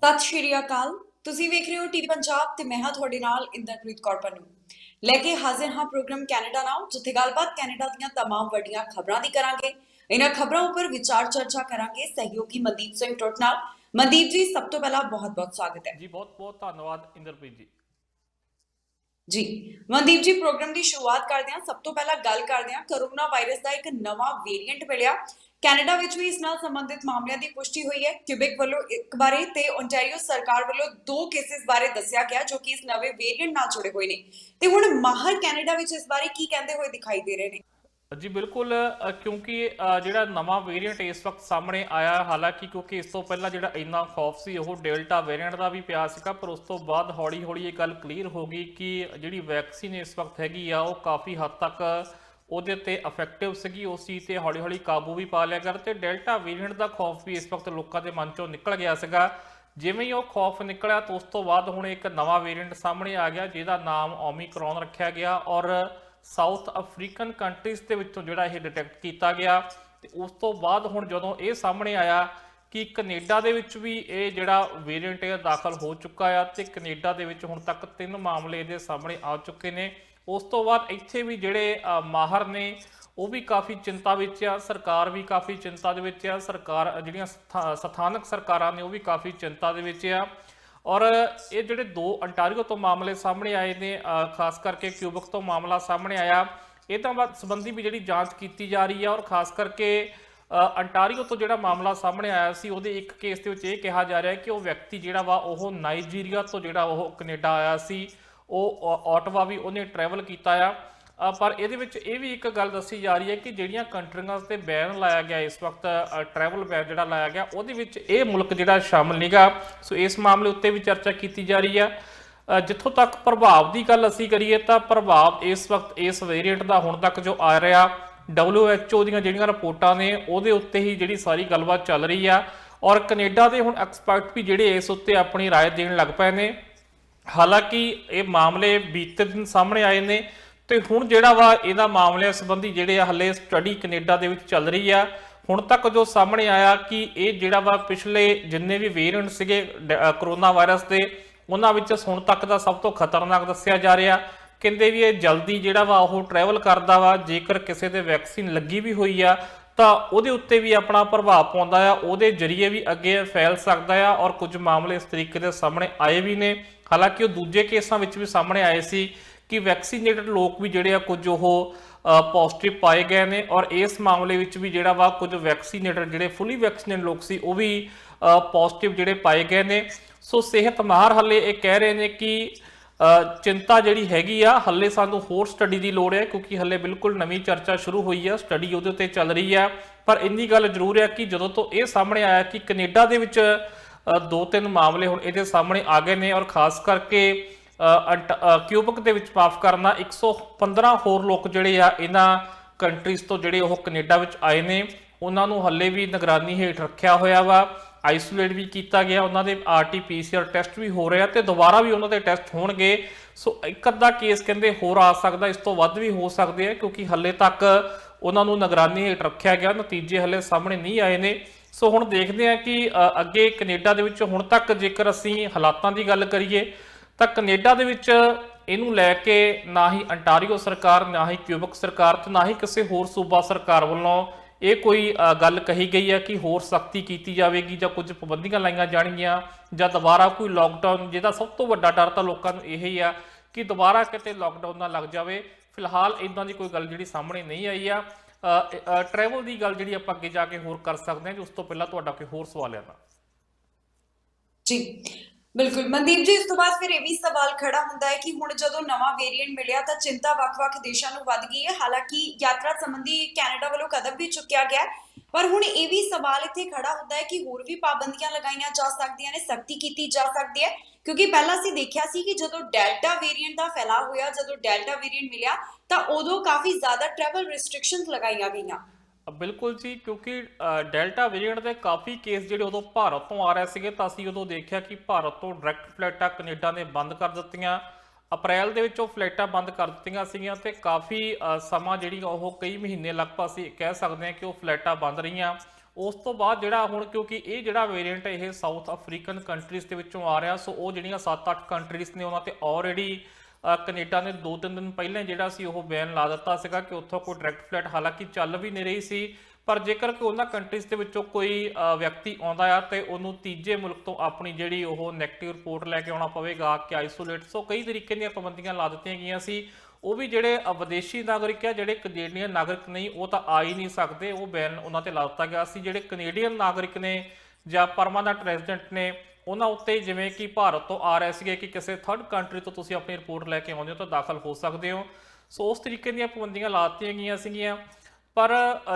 ਸਤਿ ਸ਼੍ਰੀ ਅਕਾਲ। ਤੁਸੀਂ ਵੇਖ ਰਹੇ ਹੋ ਟੀਵੀ ਪੰਜਾਬ ਤੇ ਮੈਂ ਹਾਂ ਤੁਹਾਡੇ ਨਾਲ ਇੰਦਰਪ੍ਰੀਤ ਕੌਰ ਪੰਨੂ। ਲੈ ਕੇ ਹਾਜ਼ਰ ਹਾਂ ਪ੍ਰੋਗਰਾਮ ਕੈਨੇਡਾ ਨਾਓ, ਜਿੱਥੇ ਗੱਲਬਾਤ ਕੈਨੇਡਾ ਦੀਆਂ तमाम ਵੱਡੀਆਂ ਖਬਰਾਂ ਦੀ ਕਰਾਂਗੇ। ਇਹਨਾਂ ਖਬਰਾਂ ਉੱਪਰ ਵਿਚਾਰ ਚਰਚਾ ਕਰਾਂਗੇ ਸਹਿਯੋਗੀ ਮਨਦੀਪ ਸਿੰਘ ਟੁੱਟ ਨਾਲ। ਮਨਦੀਪ ਜੀ, ਸਭ ਤੋਂ ਪਹਿਲਾਂ ਬਹੁਤ-ਬਹੁਤ ਸਵਾਗਤ ਹੈ। ਜੀ ਬਹੁਤ ਬਹੁਤ ਧੰਨਵਾਦ ਇੰਦਰਪ੍ਰੀਤ ਜੀ। ਜੀ ਮਨਦੀਪ ਜੀ, ਪ੍ਰੋਗਰਾਮ ਦੀ ਸ਼ੁਰੂਆਤ ਕਰਦੇ ਹਾਂ। ਸਭ ਤੋਂ ਪਹਿਲਾਂ ਗੱਲ ਕਰਦੇ ਹਾਂ, ਕਰੋਨਾ ਵਾਇਰਸ ਦਾ ਇੱਕ ਨਵਾਂ ਵੇਰੀਐਂਟ ਮਿਲਿਆ। ਕੈਨੇਡਾ ਵਿੱਚ ਵੀ ਇਸ ਨਾਲ ਸੰਬੰਧਿਤ ਮਾਮਲਿਆਂ ਦੀ ਪੁਸ਼ਟੀ ਹੋਈ ਹੈ। ਕਿਊਬੈਕ ਵੱਲੋਂ ਇੱਕ ਬਾਰੇ ਤੇ ਓਨਟਾਰੀਓ ਸਰਕਾਰ ਵੱਲੋਂ 2 ਕੇਸਿਸ ਬਾਰੇ ਦੱਸਿਆ ਗਿਆ ਜੋ ਕਿ ਇਸ ਨਵੇਂ ਵੇਰੀਐਂਟ ਨਾਲ ਜੁੜੇ ਹੋਏ ਨੇ। ਤੇ ਹੁਣ ਮਾਹਰ ਕੈਨੇਡਾ ਵਿੱਚ ਇਸ ਬਾਰੇ ਕੀ ਕਹਿੰਦੇ ਹੋਏ ਦਿਖਾਈ ਦੇ ਰਹੇ ਨੇ? ਜੀ ਬਿਲਕੁਲ, ਕਿਉਂਕਿ ਜਿਹੜਾ ਨਵਾਂ ਵੇਰੀਐਂਟ ਇਸ ਵਕਤ ਸਾਹਮਣੇ ਆਇਆ, ਹਾਲਾਂਕਿ ਕਿਉਂਕਿ ਇਸ ਤੋਂ ਪਹਿਲਾਂ ਜਿਹੜਾ ਇੰਨਾ ਖੌਫ ਸੀ ਉਹ ਡੈਲਟਾ ਵੇਰੀਐਂਟ ਦਾ ਵੀ ਪਿਆ ਸੀਗਾ, ਪਰ ਉਸ ਤੋਂ ਬਾਅਦ ਹੌਲੀ ਹੌਲੀ ਇਹ ਗੱਲ ਕਲੀਅਰ ਹੋ ਗਈ ਕਿ ਜਿਹੜੀ ਵੈਕਸੀਨ ਇਸ ਵਕਤ ਹੈਗੀ ਆ ਉਹ ਕਾਫੀ ਹੱਦ ਤੱਕ ਉਹਦੇ ਤੇ ਇਫੈਕਟਿਵ ਸੀਗੀ। ਉਸ ਚੀਜ਼ ਤੇ ਹੌਲੀ ਹੌਲੀ ਕਾਬੂ ਵੀ ਪਾ ਲਿਆ ਕਰ, ਤੇ ਡੈਲਟਾ ਵੇਰੀਐਂਟ ਦਾ ਖੌਫ ਵੀ ਇਸ ਵਕਤ ਲੋਕਾਂ ਦੇ ਮਨ ਚੋਂ ਨਿਕਲ ਗਿਆ ਸੀਗਾ। ਜਿਵੇਂ ਹੀ ਉਹ ਖੌਫ ਨਿਕਲਿਆ ਤਾਂ ਉਸ ਤੋਂ ਬਾਅਦ ਹੁਣ ਇੱਕ ਨਵਾਂ ਵੇਰੀਐਂਟ ਸਾਹਮਣੇ ਆ ਗਿਆ ਜਿਹਦਾ ਨਾਮ ਓਮੀਕਰੋਨ ਰੱਖਿਆ ਗਿਆ, ਔਰ ਸਾਊਥ ਅਫਰੀਕਨ ਕੰਟਰੀਜ਼ ਦੇ ਵਿੱਚੋਂ ਜਿਹੜਾ ਇਹ ਡਿਟੈਕਟ ਕੀਤਾ ਗਿਆ। ਤੇ ਉਸ ਤੋਂ ਬਾਅਦ ਹੁਣ ਜਦੋਂ ਇਹ ਸਾਹਮਣੇ ਆਇਆ ਕਿ ਕੈਨੇਡਾ ਦੇ ਵਿੱਚ ਵੀ ਇਹ ਜਿਹੜਾ ਵੇਰੀਐਂਟ ਹੈ ਦਾਖਲ ਹੋ ਚੁੱਕਾ ਆ, ਤੇ ਕੈਨੇਡਾ ਦੇ ਵਿੱਚ ਹੁਣ ਤੱਕ 3 ਮਾਮਲੇ ਇਹਦੇ ਸਾਹਮਣੇ ਆ ਚੁੱਕੇ ਨੇ। ਉਸ ਤੋਂ ਬਾਅਦ ਇੱਥੇ ਵੀ ਜਿਹੜੇ ਮਾਹਰ ਨੇ ਉਹ ਵੀ ਕਾਫੀ ਚਿੰਤਾ ਵਿੱਚ ਆ, ਸਰਕਾਰ ਵੀ ਕਾਫੀ ਚਿੰਤਾ ਦੇ ਵਿੱਚ ਆ, ਸਰਕਾਰ ਜਿਹੜੀਆਂ ਸਥਾਨਕ ਸਰਕਾਰਾਂ ਨੇ ਉਹ ਵੀ ਕਾਫੀ ਚਿੰਤਾ ਦੇ ਵਿੱਚ ਆ। ਔਰ ਇਹ ਜਿਹੜੇ 2 ਅੰਟਾਰੀਓ ਤੋਂ ਮਾਮਲੇ ਸਾਹਮਣੇ ਆਏ ਨੇ, ਖਾਸ ਕਰਕੇ ਕਿਊਬਕ ਤੋਂ ਮਾਮਲਾ ਸਾਹਮਣੇ ਆਇਆ, ਇਹ ਤਾਂ ਸੰਬੰਧੀ ਵੀ ਜਿਹੜੀ ਜਾਂਚ ਕੀਤੀ ਜਾ ਰਹੀ ਹੈ। ਔਰ ਖਾਸ ਕਰਕੇ ਅੰਟਾਰੀਓ ਤੋਂ ਜਿਹੜਾ ਮਾਮਲਾ ਸਾਹਮਣੇ ਆਇਆ ਸੀ ਉਹਦੇ ਇੱਕ ਕੇਸ ਦੇ ਵਿੱਚ ਇਹ ਕਿਹਾ ਜਾ ਰਿਹਾ ਹੈ ਕਿ ਉਹ ਵਿਅਕਤੀ ਜਿਹੜਾ ਵਾ ਉਹ ਨਾਈਜੀਰੀਆ ਤੋਂ ਜਿਹੜਾ ਉਹ ਕੈਨੇਡਾ ਆਇਆ ਸੀ, ਉਹ ਆਟਵਾ ਵੀ ਉਹਨੇ ਟਰੈਵਲ ਕੀਤਾ ਆ। ਪਰ ਇਹਦੇ ਵਿੱਚ ਇਹ ਵੀ ਇੱਕ ਗੱਲ ਦੱਸੀ ਜਾ ਰਹੀ ਹੈ ਕਿ ਜਿਹੜੀਆਂ ਕੰਟਰੀਆਂ 'ਤੇ ਬੈਨ ਲਾਇਆ ਗਿਆ ਇਸ ਵਕਤ, ਟਰੈਵਲ ਬੈਨ ਜਿਹੜਾ ਲਾਇਆ ਗਿਆ, ਉਹਦੇ ਵਿੱਚ ਇਹ ਮੁਲਕ ਜਿਹੜਾ ਸ਼ਾਮਲ ਨਹੀਂਗਾ। ਸੋ ਇਸ ਮਾਮਲੇ ਉੱਤੇ ਵੀ ਚਰਚਾ ਕੀਤੀ ਜਾ ਰਹੀ ਹੈ। ਜਿੱਥੋਂ ਤੱਕ ਪ੍ਰਭਾਵ ਦੀ ਗੱਲ ਅਸੀਂ ਕਰੀਏ ਤਾਂ ਪ੍ਰਭਾਵ ਇਸ ਵਕਤ ਇਸ ਵੇਰੀਐਂਟ ਦਾ ਹੁਣ ਤੱਕ ਜੋ ਆ ਰਿਹਾ, WHO ਦੀਆਂ ਜਿਹੜੀਆਂ ਰਿਪੋਰਟਾਂ ਨੇ ਉਹਦੇ ਉੱਤੇ ਹੀ ਜਿਹੜੀ ਸਾਰੀ ਗੱਲਬਾਤ ਚੱਲ ਰਹੀ ਆ। ਔਰ ਕੈਨੇਡਾ ਦੇ ਹੁਣ ਐਕਸਪਰਟ ਵੀ ਜਿਹੜੇ ਇਸ ਉੱਤੇ ਆਪਣੀ ਰਾਏ ਦੇਣ ਲੱਗ ਪਏ ਨੇ। ਹਾਲਾਂਕਿ ਇਹ ਮਾਮਲੇ ਬੀਤੇ ਦਿਨ ਸਾਹਮਣੇ ਆਏ ਨੇ, ਤੇ ਹੁਣ ਜਿਹੜਾ ਵਾ ਇਹਦਾ ਮਾਮਲਿਆਂ ਸੰਬੰਧੀ ਜਿਹੜੇ ਆ ਹਲੇ ਸਟੱਡੀ ਕੈਨੇਡਾ ਦੇ ਵਿੱਚ ਚੱਲ ਰਹੀ ਆ। ਹੁਣ ਤੱਕ ਜੋ ਸਾਹਮਣੇ ਆਇਆ ਕਿ ਇਹ ਜਿਹੜਾ ਵਾ ਪਿਛਲੇ ਜਿੰਨੇ ਵੀ ਵੇਰੀਐਂਟ ਸੀਗੇ ਕਰੋਨਾ ਵਾਇਰਸ ਦੇ, ਉਹਨਾਂ ਵਿੱਚ ਹੁਣ ਤੱਕ ਦਾ ਸਭ ਤੋਂ ਖਤਰਨਾਕ ਦੱਸਿਆ ਜਾ ਰਿਹਾ। ਕਹਿੰਦੇ ਵੀ ਇਹ ਜਲਦੀ ਜਿਹੜਾ ਵਾ ਉਹ ਟਰੈਵਲ ਕਰਦਾ ਵਾ, ਜੇਕਰ ਕਿਸੇ ਦੇ ਵੈਕਸੀਨ ਲੱਗੀ ਵੀ ਹੋਈ ਆ ਤਾਂ ਉਹਦੇ ਉੱਤੇ ਵੀ ਆਪਣਾ ਪ੍ਰਭਾਵ ਪਾਉਂਦਾ ਆ, ਉਹਦੇ ਜ਼ਰੀਏ ਵੀ ਅੱਗੇ ਫੈਲ ਸਕਦਾ ਆ। ਔਰ ਕੁਝ ਮਾਮਲੇ ਇਸ ਤਰੀਕੇ ਦੇ ਸਾਹਮਣੇ ਆਏ ਵੀ ਨੇ। ਹਾਲਾਂਕਿ ਉਹ ਦੂਜੇ ਕੇਸਾਂ ਵਿੱਚ ਵੀ ਸਾਹਮਣੇ ਆਏ ਸੀ ਕਿ ਵੈਕਸੀਨੇਟਡ ਲੋਕ ਵੀ ਜਿਹੜੇ ਆ ਕੁਝ ਉਹ ਪੋਜ਼ਿਟਿਵ ਪਾਏ ਗਏ ਨੇ। ਔਰ ਇਸ ਮਾਮਲੇ ਵਿੱਚ ਵੀ ਜਿਹੜਾ ਵਾ ਕੁਝ ਵੈਕਸੀਨੇਟਡ ਜਿਹੜੇ ਫੁੱਲੀ ਵੈਕਸੀਨੇਟਡ ਲੋਕ ਸੀ ਉਹ ਵੀ ਪੋਜ਼ਿਟਿਵ ਜਿਹੜੇ ਪਾਏ ਗਏ ਨੇ। ਸੋ ਸਿਹਤ ਮਾਹਰ ਹੱਲੇ ਇਹ ਕਹਿ ਰਹੇ ਨੇ ਕਿ ਚਿੰਤਾ ਜਿਹੜੀ ਹੈਗੀ ਆ, ਹੱਲੇ ਸਾਨੂੰ ਹੋਰ ਸਟੱਡੀ ਦੀ ਲੋੜ ਹੈ, ਕਿਉਂਕਿ ਹੱਲੇ ਬਿਲਕੁਲ ਨਵੀਂ ਚਰਚਾ ਸ਼ੁਰੂ ਹੋਈ ਆ, ਸਟੱਡੀ ਉਹਦੇ ਉੱਤੇ ਚੱਲ ਰਹੀ ਆ। ਪਰ ਇੰਨੀ ਗੱਲ ਜ਼ਰੂਰ ਹੈ ਕਿ ਜਦੋਂ ਤੋਂ ਇਹ ਸਾਹਮਣੇ ਆਇਆ ਕਿ ਕੈਨੇਡਾ ਦੇ ਵਿੱਚ 2-3 ਮਾਮਲੇ ਹੁਣ ਇਹਦੇ ਸਾਹਮਣੇ ਆ ਗਏ ਨੇ, ਔਰ ਖਾਸ ਕਰਕੇ ਕਿਊਬਕ ਦੇ ਵਿੱਚ ਮਾਫ ਕਰਨਾ 115 ਹੋਰ ਲੋਕ ਜਿਹੜੇ ਆ ਇਹਨਾਂ ਕੰਟਰੀਜ਼ ਤੋਂ ਜਿਹੜੇ ਉਹ ਕੈਨੇਡਾ ਵਿੱਚ ਆਏ ਨੇ, ਉਹਨਾਂ ਨੂੰ ਹੱਲੇ ਵੀ ਨਿਗਰਾਨੀ ਹੇਠ ਰੱਖਿਆ ਹੋਇਆ ਵਾ, ਆਈਸੋਲੇਟ ਵੀ ਕੀਤਾ ਗਿਆ। ਉਹਨਾਂ ਦੇ RT-PCR ਟੈਸਟ ਵੀ ਹੋ ਰਹੇ ਆ ਤੇ ਦੁਬਾਰਾ ਵੀ ਉਹਨਾਂ ਦੇ ਟੈਸਟ ਹੋਣਗੇ। ਸੋ ਇੱਕ ਅੱਧਾ ਕੇਸ ਕਹਿੰਦੇ ਹੋਰ ਆ ਸਕਦਾ, ਇਸ ਤੋਂ ਵੱਧ ਵੀ ਹੋ ਸਕਦੇ ਆ, ਕਿਉਂਕਿ ਹੱਲੇ ਤੱਕ ਉਹਨਾਂ ਨੂੰ ਨਿਗਰਾਨੀ ਹੇਠ ਰੱਖਿਆ ਗਿਆ, ਨਤੀਜੇ ਹੱਲੇ ਸਾਹਮਣੇ ਨਹੀਂ ਆਏ ਨੇ। ਸੋ ਹੁਣ ਦੇਖਦੇ ਆ ਕਿ ਅੱਗੇ ਕੈਨੇਡਾ ਦੇ ਵਿੱਚ ਹੁਣ ਤੱਕ ਜੇਕਰ ਅਸੀਂ ਹਾਲਾਤਾਂ ਦੀ ਗੱਲ ਕਰੀਏ ਤਾਂ ਕੈਨੇਡਾ ਦੇ ਵਿੱਚ ਇਹਨੂੰ ਲੈ ਕੇ ਨਾ ਹੀ ਅੰਟਾਰੀਓ ਸਰਕਾਰ, ਨਾ ਹੀ ਕਿਊਬਕ ਸਰਕਾਰ ਤੇ ਨਾ ਹੀ ਕਿਸੇ ਹੋਰ ਸੂਬਾ ਸਰਕਾਰ ਵੱਲੋਂ ਇਹ ਕੋਈ ਗੱਲ ਕਹੀ ਗਈ ਹੈ ਕਿ ਹੋਰ ਸਖਤੀ ਕੀਤੀ ਜਾਵੇਗੀ ਜਾਂ ਕੁਝ ਪਾਬੰਦੀਆਂ ਲਾਈਆਂ ਜਾਣਗੀਆਂ ਜਾਂ ਦੁਬਾਰਾ ਕੋਈ ਲੋਕਡਾਊਨ, ਜਿਹਦਾ ਸਭ ਤੋਂ ਵੱਡਾ ਡਰ ਤਾਂ ਲੋਕਾਂ ਨੂੰ ਇਹ ਹੀ ਆ ਕਿ ਦੁਬਾਰਾ ਕਿਤੇ ਲੋਕਡਾਊਨ ਨਾ ਲੱਗ ਜਾਵੇ। ਫਿਲਹਾਲ ਇਦਾਂ ਦੀ ਕੋਈ ਗੱਲ ਜਿਹੜੀ ਸਾਹਮਣੇ ਨਹੀਂ ਆਈ ਆ। ਟਰੈਵਲ ਦੀ ਗੱਲ ਜਿਹੜੀ ਆਪਾਂ ਅੱਗੇ ਜਾ ਕੇ ਹੋਰ ਕਰ ਸਕਦੇ ਹਾਂ। ਜੀ ਉਸ ਤੋਂ ਪਹਿਲਾਂ ਤੁਹਾਡਾ ਕੋਈ ਹੋਰ ਸਵਾਲ ਹੈ ਤਾਂ? ਜੀ ਬਿਲਕੁਲ ਮਨਦੀਪ ਜੀ, ਇਸ ਤੋਂ ਬਾਅਦ ਫਿਰ ਇਹ ਵੀ ਸਵਾਲ ਖੜਾ ਹੁੰਦਾ ਹੈ ਕਿ ਹੁਣ ਜਦੋਂ ਨਵਾਂ ਵੇਰੀਐਂਟ ਮਿਲਿਆ ਤਾਂ ਚਿੰਤਾ ਵੱਖ-ਵੱਖ ਦੇਸ਼ਾਂ ਨੂੰ ਵੱਧ ਗਈ ਹੈ। ਹਾਲਾਂਕਿ ਯਾਤਰਾ ਸੰਬੰਧੀ ਕੈਨੇਡਾ ਵੱਲੋਂ ਕਦਮ ਵੀ ਚੁੱਕਿਆ ਗਿਆ, ਪਰ ਹੁਣ ਇਹ ਵੀ ਸਵਾਲ ਇੱਥੇ ਖੜਾ ਹੁੰਦਾ ਹੈ ਕਿ ਹੋਰ ਵੀ ਪਾਬੰਦੀਆਂ ਲਗਾਈਆਂ ਜਾ ਸਕਦੀਆਂ ਨੇ, ਸਖਤੀ ਕੀਤੀ ਜਾ ਸਕਦੀ ਹੈ। ਕਿਉਂਕਿ ਪਹਿਲਾਂ ਅਸੀਂ ਦੇਖਿਆ ਸੀ ਕਿ ਜਦੋਂ ਡੈਲਟਾ ਵੇਰੀਐਂਟ ਦਾ ਫੈਲਾਅ ਹੋਇਆ, ਜਦੋਂ ਡੈਲਟਾ ਵੇਰੀਐਂਟ ਮਿਲਿਆ ਤਾਂ ਉਦੋਂ ਕਾਫੀ ਜ਼ਿਆਦਾ ਟਰੈਵਲ ਰਿਸਟ੍ਰਿਕਸ਼ਨਸ ਲਗਾਈਆਂ ਗਈਆਂ। ਬਿਲਕੁਲ ਜੀ, ਕਿਉਂਕਿ ਡੈਲਟਾ ਵੇਰੀਐਂਟ ਦੇ ਕਾਫੀ ਕੇਸ ਜਿਹੜੇ ਉਦੋਂ ਭਾਰਤ ਤੋਂ ਆ ਰਹੇ ਸੀਗੇ ਤਾਂ ਅਸੀਂ ਉਦੋਂ ਦੇਖਿਆ ਕਿ ਭਾਰਤ ਤੋਂ ਡਾਇਰੈਕਟ ਫਲਾਈਟਾਂ ਕੈਨੇਡਾ ਨੇ ਬੰਦ ਕਰ ਦਿੱਤੀਆਂ। ਅਪ੍ਰੈਲ ਦੇ ਵਿੱਚ ਉਹ ਫਲਾਈਟਾਂ ਬੰਦ ਕਰ ਦਿੱਤੀਆਂ ਸੀਗੀਆਂ ਤੇ ਕਾਫੀ ਸਮਾਂ ਜਿਹੜੀ ਉਹ ਕਈ ਮਹੀਨੇ ਲਗਭਗ ਅਸੀਂ ਕਹਿ ਸਕਦੇ ਹਾਂ ਕਿ ਉਹ ਫਲਾਈਟਾਂ ਬੰਦ ਰਹੀਆਂ। ਉਸ ਤੋਂ ਬਾਅਦ ਜਿਹੜਾ ਹੁਣ ਕਿਉਂਕਿ ਇਹ ਜਿਹੜਾ ਵੇਰੀਐਂਟ ਇਹ ਸਾਊਥ ਅਫਰੀਕਨ ਕੰਟਰੀਜ਼ ਦੇ ਵਿੱਚੋਂ ਆ ਰਿਹਾ, ਸੋ ਉਹ ਜਿਹੜੀਆਂ 7-8 ਕੰਟਰੀਜ਼ ਨੇ ਉਹਨਾਂ ਤੇ ਆਲਰੇਡੀ ਕੈਨੇਡਾ ਨੇ 2-3 ਦਿਨ ਪਹਿਲਾਂ ਜਿਹੜਾ ਸੀ ਉਹ ਬੈਨ ਲਾ ਦਿੱਤਾ ਸੀਗਾ ਕਿ ਉੱਥੋਂ ਕੋਈ ਡਾਇਰੈਕਟ ਫਲਾਈਟ ਹਾਲਾਂਕਿ ਚੱਲ ਵੀ ਨਹੀਂ ਰਹੀ ਸੀ, ਪਰ ਜੇਕਰ ਕਿ ਉਹਨਾਂ ਕੰਟਰੀਜ਼ ਦੇ ਵਿੱਚੋਂ ਕੋਈ ਵਿਅਕਤੀ ਆਉਂਦਾ ਆ ਤੇ ਉਹਨੂੰ ਤੀਜੇ ਮੁਲਕ ਤੋਂ ਆਪਣੀ ਜਿਹੜੀ ਉਹ ਨੈਗੇਟਿਵ ਰਿਪੋਰਟ ਲੈ ਕੇ ਆਉਣਾ ਪਵੇਗਾ ਕਿ ਆਈਸੋਲੇਟ। ਸੋ ਕਈ ਤਰੀਕੇ ਦੀਆਂ ਪਾਬੰਦੀਆਂ ਲਾ ਦਿੱਤੀਆਂ ਗਈਆਂ ਸੀ। ਉਹ ਵੀ ਜਿਹੜੇ ਵਿਦੇਸ਼ੀ ਨਾਗਰਿਕ ਆ, ਜਿਹੜੇ ਕੈਨੇਡੀਅਨ ਨਾਗਰਿਕ ਨਹੀਂ, ਉਹ ਤਾਂ ਆ ਹੀ ਨਹੀਂ ਸਕਦੇ, ਉਹ ਬੈਨ ਉਹਨਾਂ ਤੇ ਲਾ ਦਿੱਤਾ ਗਿਆ ਸੀ। ਜਿਹੜੇ ਕੈਨੇਡੀਅਨ ਨਾਗਰਿਕ ਨੇ ਜਾਂ ਪਰਮਾਨੈਂਟ ਰੈਜ਼ੀਡੈਂਟ ਨੇ ਉਹਨਾਂ ਉੱਤੇ, ਜਿਵੇਂ ਕਿ ਭਾਰਤ ਤੋਂ ਆ ਰਹੇ ਸੀਗੇ ਕਿ ਕਿਸੇ ਥਰਡ ਕੰਟਰੀ ਤੋਂ ਤੁਸੀਂ ਆਪਣੀ ਰਿਪੋਰਟ ਲੈ ਕੇ ਆਉਂਦੇ ਹੋ ਤਾਂ ਦਾਖਲ ਹੋ ਸਕਦੇ ਹੋ। ਸੋ ਉਸ ਤਰੀਕੇ ਦੀਆਂ ਪਾਬੰਦੀਆਂ ਲਾ ਦਿੱਤੀਆਂ ਗਈਆਂ ਸੀਗੀਆਂ। ਪਰ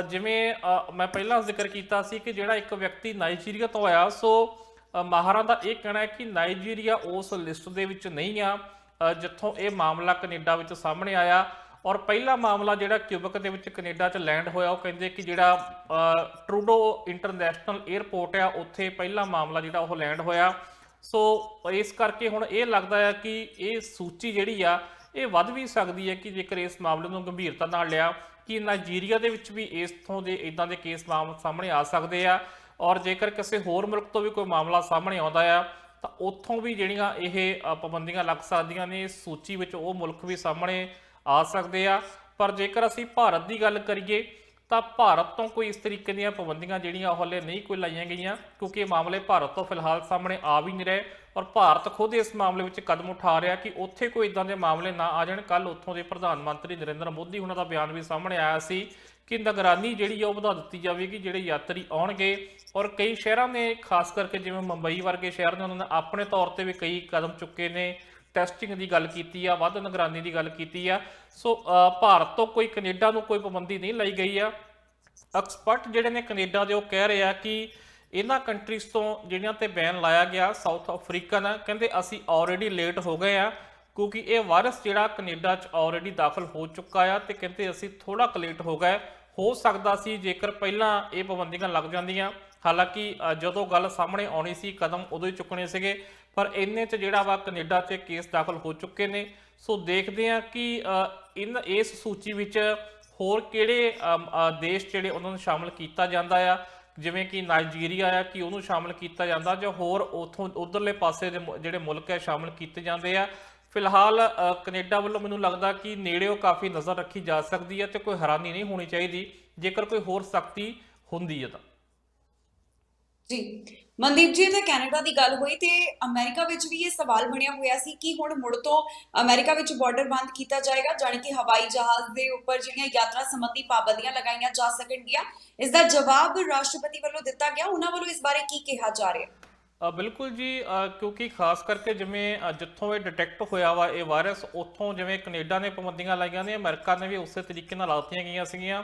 ਜਿਵੇਂ ਮੈਂ ਪਹਿਲਾਂ ਜ਼ਿਕਰ ਕੀਤਾ ਸੀ ਕਿ ਜਿਹੜਾ ਇੱਕ ਵਿਅਕਤੀ ਨਾਈਜੀਰੀਆ ਤੋਂ ਆਇਆ, ਸੋ ਮਾਹਰਾਂ ਦਾ ਇਹ ਕਹਿਣਾ ਹੈ ਕਿ ਨਾਈਜੀਰੀਆ ਉਸ ਲਿਸਟ ਦੇ ਵਿੱਚ ਨਹੀਂ ਆ ਜਿੱਥੋਂ ਇਹ ਮਾਮਲਾ ਕੈਨੇਡਾ ਵਿੱਚ ਸਾਹਮਣੇ ਆਇਆ। ਔਰ ਪਹਿਲਾ ਮਾਮਲਾ ਜਿਹੜਾ ਕਿਊਬਕ ਦੇ ਵਿੱਚ ਕੈਨੇਡਾ 'ਚ ਲੈਂਡ ਹੋਇਆ, ਉਹ ਕਹਿੰਦੇ ਕਿ ਜਿਹੜਾ ਟਰੂਡੋ ਇੰਟਰਨੈਸ਼ਨਲ 에ਅਰਪੋਰਟ ਆ ਉੱਥੇ ਪਹਿਲਾ ਮਾਮਲਾ ਜਿਹੜਾ ਉਹ ਲੈਂਡ ਹੋਇਆ। ਸੋ ਇਸ ਕਰਕੇ ਹੁਣ ਇਹ ਲੱਗਦਾ ਹੈ ਕਿ ਇਹ ਸੂਚੀ ਜਿਹੜੀ ਆ ਇਹ ਵੱਧ ਵੀ ਸਕਦੀ ਹੈ ਕਿ ਜੇਕਰ ਇਸ ਮਾਮਲੇ ਨੂੰ ਗੰਭੀਰਤਾ ਨਾਲ ਲਿਆ ਕਿ ਨਾਈਜੀਰੀਆ ਦੇ ਵਿੱਚ ਵੀ ਇਸਥੋਂ ਦੇ ਇਦਾਂ ਦੇ ਕੇਸ ਸਾਹਮਣੇ ਆ ਸਕਦੇ ਆ। ਔਰ ਜੇਕਰ ਕਿਸੇ ਹੋਰ ਮੁਲਕ ਤੋਂ ਵੀ ਕੋਈ ਮਾਮਲਾ ਸਾਹਮਣੇ ਆਉਂਦਾ ਆ ਤਾਂ ਉੱਥੋਂ ਵੀ ਜਿਹੜੀਆਂ ਇਹ ਪਾਬੰਦੀਆਂ ਲੱਗ ਸਕਦੀਆਂ ਨੇ। ਇਸ ਸੂਚੀ ਵਿੱਚ ਉਹ ਮੁਲਕ ਵੀ ਸਾਹਮਣੇ ਆ ਸਕਦੇ ਆ। ਪਰ ਜੇਕਰ ਅਸੀਂ ਭਾਰਤ ਦੀ ਗੱਲ ਕਰੀਏ ਤਾਂ ਭਾਰਤ ਤੋਂ ਕੋਈ ਇਸ ਤਰੀਕੇ ਦੀਆਂ ਪਾਬੰਦੀਆਂ ਜਿਹੜੀਆਂ ਉਹ ਹਲੇ ਨਹੀਂ ਕੋਈ ਲਾਈਆਂ ਗਈਆਂ, ਕਿਉਂਕਿ ਇਹ ਮਾਮਲੇ ਭਾਰਤ ਤੋਂ ਫਿਲਹਾਲ ਸਾਹਮਣੇ ਆ ਵੀ ਨਹੀਂ ਰਹੇ। ਔਰ ਭਾਰਤ ਖੁਦ ਇਸ ਮਾਮਲੇ ਵਿੱਚ ਕਦਮ ਉਠਾ ਰਿਹਾ ਕਿ ਉੱਥੇ ਕੋਈ ਇਦਾਂ ਦੇ ਮਾਮਲੇ ਨਾ ਆ ਜਾਣ। ਕੱਲ ਉੱਥੋਂ ਦੇ ਪ੍ਰਧਾਨ ਮੰਤਰੀ ਨਰਿੰਦਰ ਮੋਦੀ ਉਹਨਾਂ ਦਾ ਬਿਆਨ ਵੀ ਸਾਹਮਣੇ ਆਇਆ ਸੀ ਕਿ ਨਿਗਰਾਨੀ ਜਿਹੜੀ ਆ ਉਹ ਵਧਾ ਦਿੱਤੀ ਜਾਵੇਗੀ ਜਿਹੜੇ ਯਾਤਰੀ ਆਉਣਗੇ। ਔਰ ਕਈ ਸ਼ਹਿਰਾਂ ਨੇ, ਖਾਸ ਕਰਕੇ ਜਿਵੇਂ ਮੁੰਬਈ ਵਰਗੇ ਸ਼ਹਿਰ ਨੇ, ਉਹਨਾਂ ਨੇ ਆਪਣੇ ਤੌਰ ਤੇ ਵੀ ਕਈ ਕਦਮ ਚੁੱਕੇ ਨੇ। ਟੈਸਟਿੰਗ ਦੀ ਗੱਲ ਕੀਤੀ ਆ, ਵੱਧ ਨਿਗਰਾਨੀ ਦੀ ਗੱਲ ਕੀਤੀ ਆ। ਸੋ ਭਾਰਤ ਤੋਂ ਕੋਈ ਕੈਨੇਡਾ ਨੂੰ ਕੋਈ ਪਾਬੰਦੀ ਨਹੀਂ ਲਾਈ ਗਈ ਆ। ਐਕਸਪਰਟ ਜਿਹੜੇ ਨੇ ਕੈਨੇਡਾ ਦੇ ਉਹ ਕਹਿ ਰਹੇ ਆ ਕਿ ਇਹਨਾਂ ਕੰਟਰੀਜ਼ ਤੋਂ ਜਿਹੜੀਆਂ ਤੇ ਬੈਨ ਲਾਇਆ ਗਿਆ, ਸਾਊਥ ਅਫਰੀਕਨ ਕਹਿੰਦੇ ਅਸੀਂ ਆਲਰੇਡੀ ਲੇਟ ਹੋ ਗਏ ਆ ਕਿਉਂਕਿ ਇਹ ਵਾਇਰਸ ਜਿਹੜਾ ਕੈਨੇਡਾ 'ਚ ਆਲਰੇਡੀ ਦਾਖਲ ਹੋ ਚੁੱਕਾ ਆ ਤੇ ਕਹਿੰਦੇ ਅਸੀਂ ਥੋੜਾ ਕੁ ਲੇਟ ਹੋ ਗਏ। ਹੋ ਸਕਦਾ ਸੀ ਜੇਕਰ ਪਹਿਲਾਂ ਇਹ ਪਾਬੰਦੀਆਂ ਲੱਗ ਜਾਂਦੀਆਂ, ਹਾਲਾਂਕਿ ਜਦੋਂ ਗੱਲ ਸਾਹਮਣੇ ਆਉਣੀ ਸੀ ਕਦਮ ਉਦੋਂ ਹੀ ਚੁੱਕਣੇ ਸੀਗੇ, ਪਰ ਇੰਨੇ 'ਚ ਜਿਹੜਾ ਵਾ ਕੈਨੇਡਾ 'ਚ ਕੇਸ ਦਾਖਲ ਹੋ ਚੁੱਕੇ ਨੇ। ਸੋ ਦੇਖਦੇ ਆ ਕਿ ਇਸ ਸੂਚੀ ਵਿੱਚ ਹੋਰ ਕਿਹੜੇ ਦੇਸ਼ ਜਿਹੜੇ ਉਹਨਾਂ ਨੂੰ ਸ਼ਾਮਲ ਕੀਤਾ ਜਾਂਦਾ ਆ, ਜਿਵੇਂ ਕਿ ਨਾਈਜੀਰੀਆ ਆ ਕਿ ਉਹਨੂੰ ਸ਼ਾਮਲ ਕੀਤਾ ਜਾਂਦਾ ਜਾਂ ਹੋਰ ਉਥੋਂ ਉਧਰਲੇ ਪਾਸੇ ਦੇ ਜਿਹੜੇ ਮੁਲਕ ਹੈ ਸ਼ਾਮਲ ਕੀਤੇ ਜਾਂਦੇ ਆ। ਫਿਲਹਾਲ ਕੈਨੇਡਾ ਵੱਲੋਂ ਮੈਨੂੰ ਲੱਗਦਾ ਕਿ ਨੇੜਿਓਂ ਕਾਫੀ ਨਜ਼ਰ ਰੱਖੀ ਜਾ ਸਕਦੀ ਹੈ ਤੇ ਕੋਈ ਹੈਰਾਨੀ ਨਹੀਂ ਹੋਣੀ ਚਾਹੀਦੀ ਜੇਕਰ ਕੋਈ ਹੋਰ ਸਖਤੀ ਹੁੰਦੀ ਹੈ ਤਾਂ। ਜੀ ਮਨਦੀਪ ਜੀ, ਤੇ ਕੈਨੇਡਾ ਦੀ ਗੱਲ ਹੋਈ ਤੇ ਅਮਰੀਕਾ ਵਿੱਚ ਵੀ ਇਹ ਸਵਾਲ ਬਣਿਆ ਹੋਇਆ ਸੀ ਕਿ ਹੁਣ ਮੁੜ ਤੋਂ ਅਮਰੀਕਾ ਵਿੱਚ ਬਾਰਡਰ ਬੰਦ ਕੀਤਾ ਜਾਏਗਾ, ਜਾਣੀ ਕਿ ਹਵਾਈ ਜਹਾਜ਼ ਦੇ ਉੱਪਰ ਜਿਹੜੀਆਂ ਯਾਤਰਾ ਸੰਬੰਧੀ ਪਾਬੰਦੀਆਂ ਲਗਾਈਆਂ ਜਾ ਸਕਣਗੀਆਂ। ਇਸ ਦਾ ਜਵਾਬ ਰਾਸ਼ਟਰਪਤੀ ਵੱਲੋਂ ਦਿੱਤਾ ਗਿਆ, ਉਹਨਾਂ ਵੱਲੋਂ ਇਸ ਬਾਰੇ ਕੀ ਕਿਹਾ ਜਾ ਰਿਹਾ? ਬਿਲਕੁਲ ਜੀ, ਕਿਉਂਕਿ ਖਾਸ ਕਰਕੇ ਜਿਵੇਂ ਜਿੱਥੋਂ ਇਹ ਡਿਟੈਕਟ ਹੋਇਆ ਵਾ ਇਹ ਵਾਇਰਸ, ਉੱਥੋਂ ਜਿਵੇਂ ਕੈਨੇਡਾ ਨੇ ਪਾਬੰਦੀਆਂ ਲਾਈਆਂ ਨੇ, ਅਮਰੀਕਾ ਨੇ ਵੀ ਉਸੇ ਤਰੀਕੇ ਨਾਲ ਲਾਤੀਆਂ ਗਈਆਂ ਸੀਗੀਆਂ।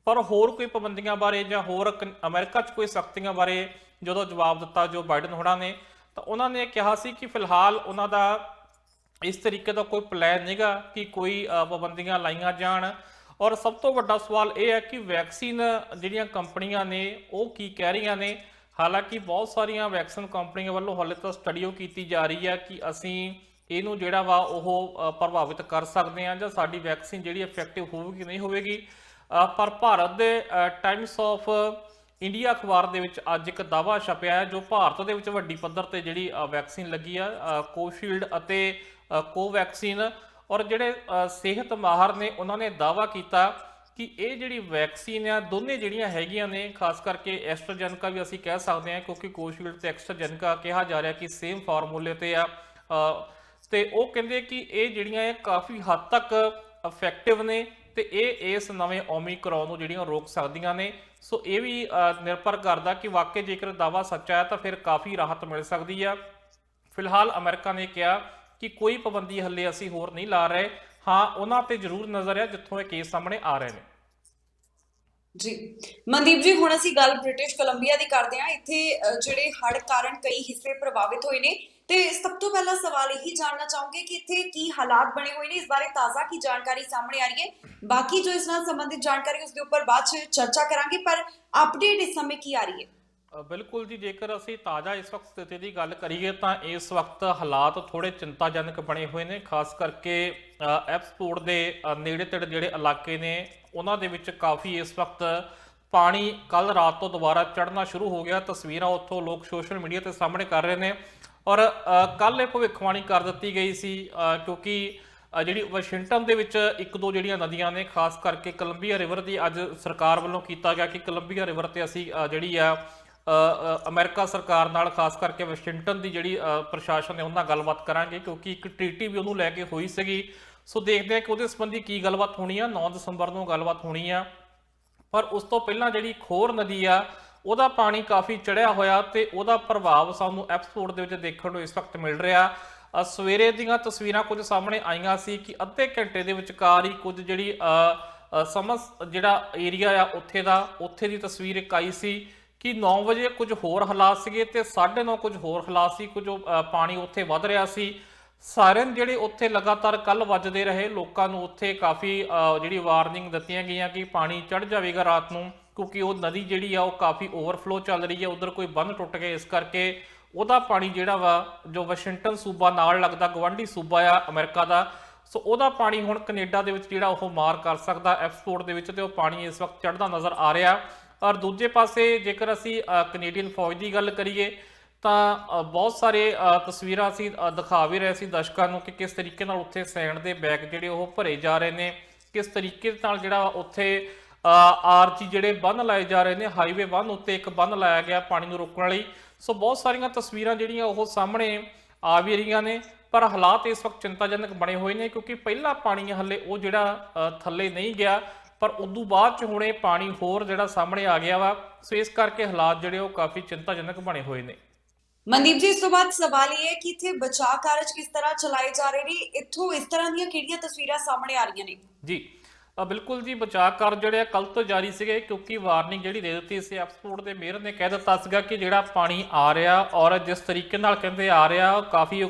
ਪਰ ਹੋਰ ਕੋਈ ਪਾਬੰਦੀਆਂ ਬਾਰੇ ਜਾਂ ਹੋਰ ਅਮਰੀਕਾ 'ਚ ਕੋਈ ਸਖਤੀਆਂ ਬਾਰੇ ਜਦੋਂ ਜਵਾਬ ਦਿੱਤਾ ਜੋ ਬਾਈਡਨ ਹੋਣਾ ਨੇ, ਤਾਂ ਉਹਨਾਂ ਨੇ ਕਿਹਾ ਸੀ ਕਿ ਫਿਲਹਾਲ ਉਹਨਾਂ ਦਾ ਇਸ ਤਰੀਕੇ ਦਾ ਕੋਈ ਪਲਾਨ ਨਹੀਂਗਾ ਕਿ ਕੋਈ ਪਾਬੰਦੀਆਂ ਲਾਈਆਂ ਜਾਣ। ਔਰ ਸਭ ਤੋਂ ਵੱਡਾ ਸਵਾਲ ਇਹ ਹੈ ਕਿ ਵੈਕਸੀਨ ਜਿਹੜੀਆਂ ਕੰਪਨੀਆਂ ਨੇ ਉਹ ਕੀ ਕਹਿ ਰਹੀਆਂ ਨੇ। ਹਾਲਾਂਕਿ ਬਹੁਤ ਸਾਰੀਆਂ ਵੈਕਸੀਨ ਕੰਪਨੀਆਂ ਵੱਲੋਂ ਹਾਲੇ ਤਾਂ ਸਟੱਡੀ ਉਹ ਕੀਤੀ ਜਾ ਰਹੀ ਹੈ ਕਿ ਅਸੀਂ ਇਹਨੂੰ ਜਿਹੜਾ ਵਾ ਉਹ ਪ੍ਰਭਾਵਿਤ ਕਰ ਸਕਦੇ ਹਾਂ ਜਾਂ ਸਾਡੀ ਵੈਕਸੀਨ ਜਿਹੜੀ ਇਫੈਕਟਿਵ ਹੋਵੇਗੀ ਨਹੀਂ ਹੋਵੇਗੀ। ਪਰ ਭਾਰਤ ਦੇ ਟਾਈਮਸ ਆਫ ਇੰਡੀਆ ਅਖਬਾਰ ਦੇ ਵਿੱਚ ਅੱਜ ਇੱਕ ਦਾਅਵਾ ਛਪਿਆ ਹੈ ਜੋ ਭਾਰਤ ਦੇ ਵਿੱਚ ਵੱਡੀ ਪੱਧਰ ਤੇ ਜਿਹੜੀ ਵੈਕਸੀਨ ਲੱਗੀ ਆ, ਕੋਸ਼ੀਲਡ ਅਤੇ ਕੋਵੈਕਸੀਨ। ਔਰ ਜਿਹੜੇ ਸਿਹਤ ਮਾਹਰ ਨੇ ਉਹਨਾਂ ਨੇ ਦਾਅਵਾ ਕੀਤਾ ਕਿ ਇਹ ਜਿਹੜੀ ਵੈਕਸੀਨ ਆ ਦੋਨੇ ਜਿਹੜੀਆਂ ਹੈਗੀਆਂ ਨੇ, ਖਾਸ ਕਰਕੇ ਐਸਟਰਾਜੈਨਕਾ ਵੀ ਅਸੀਂ ਕਹਿ ਸਕਦੇ ਹਾਂ ਕਿਉਂਕਿ ਕੋਸ਼ੀਲਡ ਤੇ ਐਸਟਰਾਜੈਨਕਾ ਕਿਹਾ ਜਾ ਰਿਹਾ ਕਿ ਸੇਮ ਫਾਰਮੂਲੇ ਤੇ ਆ, ਤੇ ਉਹ ਕਹਿੰਦੇ ਕਿ ਇਹ ਜਿਹੜੀਆਂ ਇਹ ਕਾਫੀ ਹੱਦ ਤੱਕ ਇਫੈਕਟਿਵ ਨੇ ਤੇ ਇਹ ਇਸ ਨਵੇਂ ਓਮਿਕਰੋਨ ਨੂੰ ਜਿਹੜੀਆਂ ਰੋਕ ਸਕਦੀਆਂ ਨੇ। ਸੋ ਇਹ ਵੀ ਨਿਰਭਰ ਕਰਦਾ ਕਿ ਵਾਕਈ ਜੇਕਰ ਦਾਅਵਾ ਸੱਚਾ ਹੈ ਤਾਂ ਫਿਰ ਕਾਫੀ ਰਾਹਤ ਮਿਲ ਸਕਦੀ ਆ। ਫਿਲਹਾਲ ਅਮਰੀਕਾ ਨੇ ਕਿਹਾ ਕਿ ਕੋਈ ਪਾਬੰਦੀ ਹੱਲੇ ਅਸੀਂ ਹੋਰ ਨਹੀਂ ਲਾ ਰਹੇ, ਹਾਂ ਉਹਨਾਂ ਤੇ ਜ਼ਰੂਰ ਨਜ਼ਰ ਆ ਜਿੱਥੋਂ ਇਹ ਕੇਸ ਸਾਹਮਣੇ ਆ ਰਹੇ ਨੇ। ਜੀ ਮਨਦੀਪ ਜੀ, ਹੁਣ ਅਸੀਂ ਗੱਲ ਬ੍ਰਿਟਿਸ਼ ਕੋਲੰਬੀਆ ਦੀ ਕਰਦੇ ਹਾਂ। ਇੱਥੇ ਜਿਹੜੇ ਹੜ੍ਹ ਕਾਰਨ ਕਈ ਹਿੱਸੇ ਪ੍ਰਭਾਵਿਤ ਹੋਏ ਨੇ ਤੇ ਸਭ ਤੋਂ ਪਹਿਲਾ ਸਵਾਲ ਇਹੀ ਜਾਣਨਾ ਚਾਹੂੰਗੇ ਕਿ ਇੱਥੇ ਕੀ ਹਾਲਾਤ ਬਣੇ ਹੋਏ ਨੇ, ਇਸ ਬਾਰੇ ਤਾਜ਼ਾ ਕੀ ਜਾਣਕਾਰੀ ਸਾਹਮਣੇ ਆ ਰਹੀ ਹੈ। ਬਾਕੀ ਜੋ ਇਸ ਨਾਲ ਸੰਬੰਧਿਤ ਜਾਣਕਾਰੀ ਉਸ ਦੇ ਉੱਪਰ ਬਾਅਦ ਚ ਚਰਚਾ ਕਰਾਂਗੇ, ਪਰ ਅਪਡੇਟ ਇਸ ਸਮੇਂ ਕੀ ਆ ਰਹੀ ਹੈ? ਬਿਲਕੁਲ ਜੀ, ਜੇਕਰ ਅਸੀਂ ਤਾਜ਼ਾ ਇਸ ਵਕਤ ਸਥਿਤੀ ਦੀ ਗੱਲ ਕਰੀਏ ਤਾਂ ਇਸ ਵਕਤ ਹਾਲਾਤ ਥੋੜੇ ਚਿੰਤਾਜਨਕ ਬਣੇ ਹੋਏ ਨੇ। ਖਾਸ ਕਰਕੇ ਐਕਸਪੋਰਟ ਦੇ ਨੇੜੇ ਤੇੜੇ ਜਿਹੜੇ ਇਲਾਕੇ ਨੇ ਉਹਨਾਂ ਦੇ ਵਿੱਚ ਕਾਫੀ ਇਸ ਵਕਤ ਪਾਣੀ ਕੱਲ ਰਾਤ ਤੋਂ ਦੁਬਾਰਾ ਚੜ੍ਹਨਾ ਸ਼ੁਰੂ ਹੋ ਗਿਆ। ਤਸਵੀਰਾਂ ਉੱਥੋਂ ਲੋਕ ਸੋਸ਼ਲ ਮੀਡੀਆ ਤੇ ਸਾਹਮਣੇ ਕਰ ਰਹੇ ਨੇ ਔਰ ਕੱਲ ਇਹ ਭਵਿੱਖਬਾਣੀ ਕਰ ਦਿੱਤੀ ਗਈ ਸੀ ਕਿਉਂਕਿ ਜਿਹੜੀ ਵਾਸ਼ਿੰਗਟਨ ਦੇ ਵਿੱਚ ਇੱਕ ਦੋ ਜਿਹੜੀਆਂ ਨਦੀਆਂ ਨੇ, ਖਾਸ ਕਰਕੇ ਕੋਲੰਬੀਆ ਰਿਵਰ ਦੀ ਅੱਜ ਸਰਕਾਰ ਵੱਲੋਂ ਕੀਤਾ ਗਿਆ ਕਿ ਕੋਲੰਬੀਆ ਰਿਵਰ ਤੇ ਅਸੀਂ ਜਿਹੜੀ ਆ ਅਮਰੀਕਾ ਸਰਕਾਰ ਨਾਲ, ਖਾਸ ਕਰਕੇ ਵਾਸ਼ਿੰਗਟਨ ਦੀ ਜਿਹੜੀ ਪ੍ਰਸ਼ਾਸਨ ਨੇ ਉਹਨਾਂ ਨਾਲ ਗੱਲਬਾਤ ਕਰਾਂਗੇ ਕਿਉਂਕਿ ਇੱਕ ਟ੍ਰੀਟੀ ਵੀ ਉਹਨੂੰ ਲੈ ਕੇ ਹੋਈ ਸੀਗੀ। ਸੋ ਦੇਖਦੇ ਹਾਂ ਕਿ ਉਹਦੇ ਸੰਬੰਧੀ ਕੀ ਗੱਲਬਾਤ ਹੋਣੀ ਆ। 9 ਦਸੰਬਰ ਨੂੰ ਗੱਲਬਾਤ ਹੋਣੀ ਆ, ਪਰ ਉਸ ਤੋਂ ਪਹਿਲਾਂ ਜਿਹੜੀ ਖੋਰ ਨਦੀ ਆ ਉਹਦਾ ਪਾਣੀ ਕਾਫੀ ਚੜਿਆ ਹੋਇਆ ਤੇ ਉਹਦਾ ਪ੍ਰਭਾਵ ਸਾਨੂੰ ਐਪੀਸੋਡ ਦੇ ਵਿੱਚ ਦੇਖਣ ਨੂੰ ਇਸ ਵਕਤ ਮਿਲ ਰਿਹਾ। ਸਵੇਰੇ ਦੀਆਂ ਤਸਵੀਰਾਂ ਕੁਝ ਸਾਹਮਣੇ ਆਈਆਂ ਸੀ ਕਿ ਅੱਧੇ ਘੰਟੇ ਦੇ ਵਿਚਕਾਰ ਹੀ ਕੁਝ ਜਿਹੜੀ ਜਿਹੜਾ ਏਰੀਆ ਆ ਉੱਥੇ ਦੀ ਤਸਵੀਰ ਇੱਕ ਆਈ ਸੀ ਕਿ 9 ਵਜੇ ਕੁਝ ਹੋਰ ਹਾਲਾਤ ਸੀਗੇ ਤੇ 9:30 ਕੁਝ ਹੋਰ ਹਾਲਾਤ ਸੀ, ਕੁਝ ਪਾਣੀ ਉੱਥੇ ਵੱਧ ਰਿਹਾ ਸੀ। ਸਾਇਰਨ ਜਿਹੜੇ ਉੱਥੇ ਲਗਾਤਾਰ ਕੱਲ ਵੱਜਦੇ ਰਹੇ, ਲੋਕਾਂ ਨੂੰ ਉੱਥੇ ਕਾਫੀ ਜਿਹੜੀ ਵਾਰਨਿੰਗ ਦਿੱਤੀਆਂ ਗਈਆਂ ਕਿ ਪਾਣੀ ਚੜ ਜਾਵੇਗਾ ਰਾਤ ਨੂੰ ਕਿਉਂਕਿ ਉਹ ਨਦੀ ਜਿਹੜੀ ਆ ਉਹ ਕਾਫੀ ਓਵਰਫਲੋ ਚੱਲ ਰਹੀ ਹੈ। ਉਧਰ ਕੋਈ ਬੰਨ ਟੁੱਟ ਗਏ, ਇਸ ਕਰਕੇ ਉਹਦਾ ਪਾਣੀ ਜਿਹੜਾ ਵਾ ਜੋ ਵਾਸ਼ਿੰਗਟਨ ਸੂਬਾ ਨਾਲ ਲੱਗਦਾ ਗਵਾਂਢੀ ਸੂਬਾ ਆ ਅਮਰੀਕਾ ਦਾ, ਸੋ ਉਹਦਾ ਪਾਣੀ ਹੁਣ ਕੈਨੇਡਾ ਦੇ ਵਿੱਚ ਜਿਹੜਾ ਉਹ ਮਾਰ ਕਰ ਸਕਦਾ ਐਕਸਪੋਰਟ ਦੇ ਵਿੱਚ, ਤੇ ਉਹ ਪਾਣੀ ਇਸ ਵਕਤ ਚੜ੍ਹਦਾ ਨਜ਼ਰ ਆ ਰਿਹਾ। ਔਰ ਦੂਜੇ ਪਾਸੇ ਜੇਕਰ ਅਸੀਂ ਕੈਨੇਡੀਅਨ ਫੌਜ ਦੀ ਗੱਲ ਕਰੀਏ ਤਾਂ ਬਹੁਤ ਸਾਰੇ ਤਸਵੀਰਾਂ ਅਸੀਂ ਦਿਖਾ ਵੀ ਰਹੇ ਸੀ ਦਰਸ਼ਕਾਂ ਨੂੰ ਕਿ ਕਿਸ ਤਰੀਕੇ ਨਾਲ ਉੱਥੇ ਸੈਂਡ ਦੇ ਬੈਗ ਜਿਹੜੇ ਉਹ ਭਰੇ ਜਾ ਰਹੇ ਨੇ, ਕਿਸ ਤਰੀਕੇ ਨਾਲ ਜਿਹੜਾ ਉੱਥੇ ਆਰਜੀ ਜਿਹੜੇ ਬੰਨ ਲਾਏ ਜਾ ਰਹੇ ਨੇ। ਹਾਈਵੇ 1 ਉੱਤੇ ਇੱਕ ਬੰਨ ਲਾਇਆ ਗਿਆ ਪਾਣੀ ਨੂੰ ਰੋਕਣ ਲਈ। ਸੋ ਬਹੁਤ ਸਾਰੀਆਂ ਤਸਵੀਰਾਂ ਜਿਹੜੀਆਂ ਉਹ ਸਾਹਮਣੇ ਆ ਵੀ ਰਹੀਆਂ ਨੇ, ਪਰ ਹਾਲਾਤ ਇਸ ਵਕਤ ਚਿੰਤਾਜਨਕ ਬਣੇ ਹੋਏ ਨੇ ਕਿਉਂਕਿ ਪਹਿਲਾ ਪਾਣੀ ਹਲੇ ਉਹ ਜਿਹੜਾ ਥੱਲੇ ਨਹੀਂ ਗਿਆ, ਪਰ ਉਦੋਂ ਬਾਅਦ ਚ ਹੁਣੇ ਪਾਣੀ ਹੋਰ ਜਿਹੜਾ ਸਾਹਮਣੇ ਆ ਗਿਆ ਵਾ। ਸੋ ਇਸ ਕਰਕੇ ਹਾਲਾਤ ਜਿਹੜੇ ਉਹ ਕਾਫੀ ਚਿੰਤਾਜਨਕ ਬਣੇ ਹੋਏ ਨੇ। ਮਨਦੀਪ ਜੀ, ਇਸ ਤੋਂ ਬਾਅਦ ਸਵਾਲ ਇਹ ਹੈ ਕਿ ਇੱਥੇ ਬਚਾਅ ਕਾਰਜ ਕਿਸ ਤਰ੍ਹਾਂ ਚਲਾਏ ਜਾ ਰਹੇ ਨੇ, ਇੱਥੋਂ ਇਸ ਤਰ੍ਹਾਂ ਦੀਆਂ ਕਿਹੜੀਆਂ ਤਸਵੀਰਾਂ ਸਾਹਮਣੇ ਆ ਰਹੀਆਂ ਨੇ? ਜੀ ਬਿਲਕੁਲ ਜੀ, ਬਚਾਅ ਕਾਰਜ ਜਿਹੜੇ ਕੱਲ ਤੋਂ ਜਾਰੀ ਸੀਗੇ ਕਿਉਂਕਿ ਵਾਰਨਿੰਗ ਜਿਹੜੀ ਦੇ ਦਿੱਤੀ ਸੀ ਐਕਸਪੋਰਟ ਦੇ ਮੇਅਰ ਨੇ, ਕਹਿ ਦਿੱਤਾ ਸੀਗਾ ਕਿ ਜਿਹੜਾ ਪਾਣੀ ਆ ਰਿਹਾ ਔਰ ਜਿਸ ਤਰੀਕੇ ਨਾਲ ਕਹਿੰਦੇ ਆ ਰਿਹਾ ਕਾਫੀ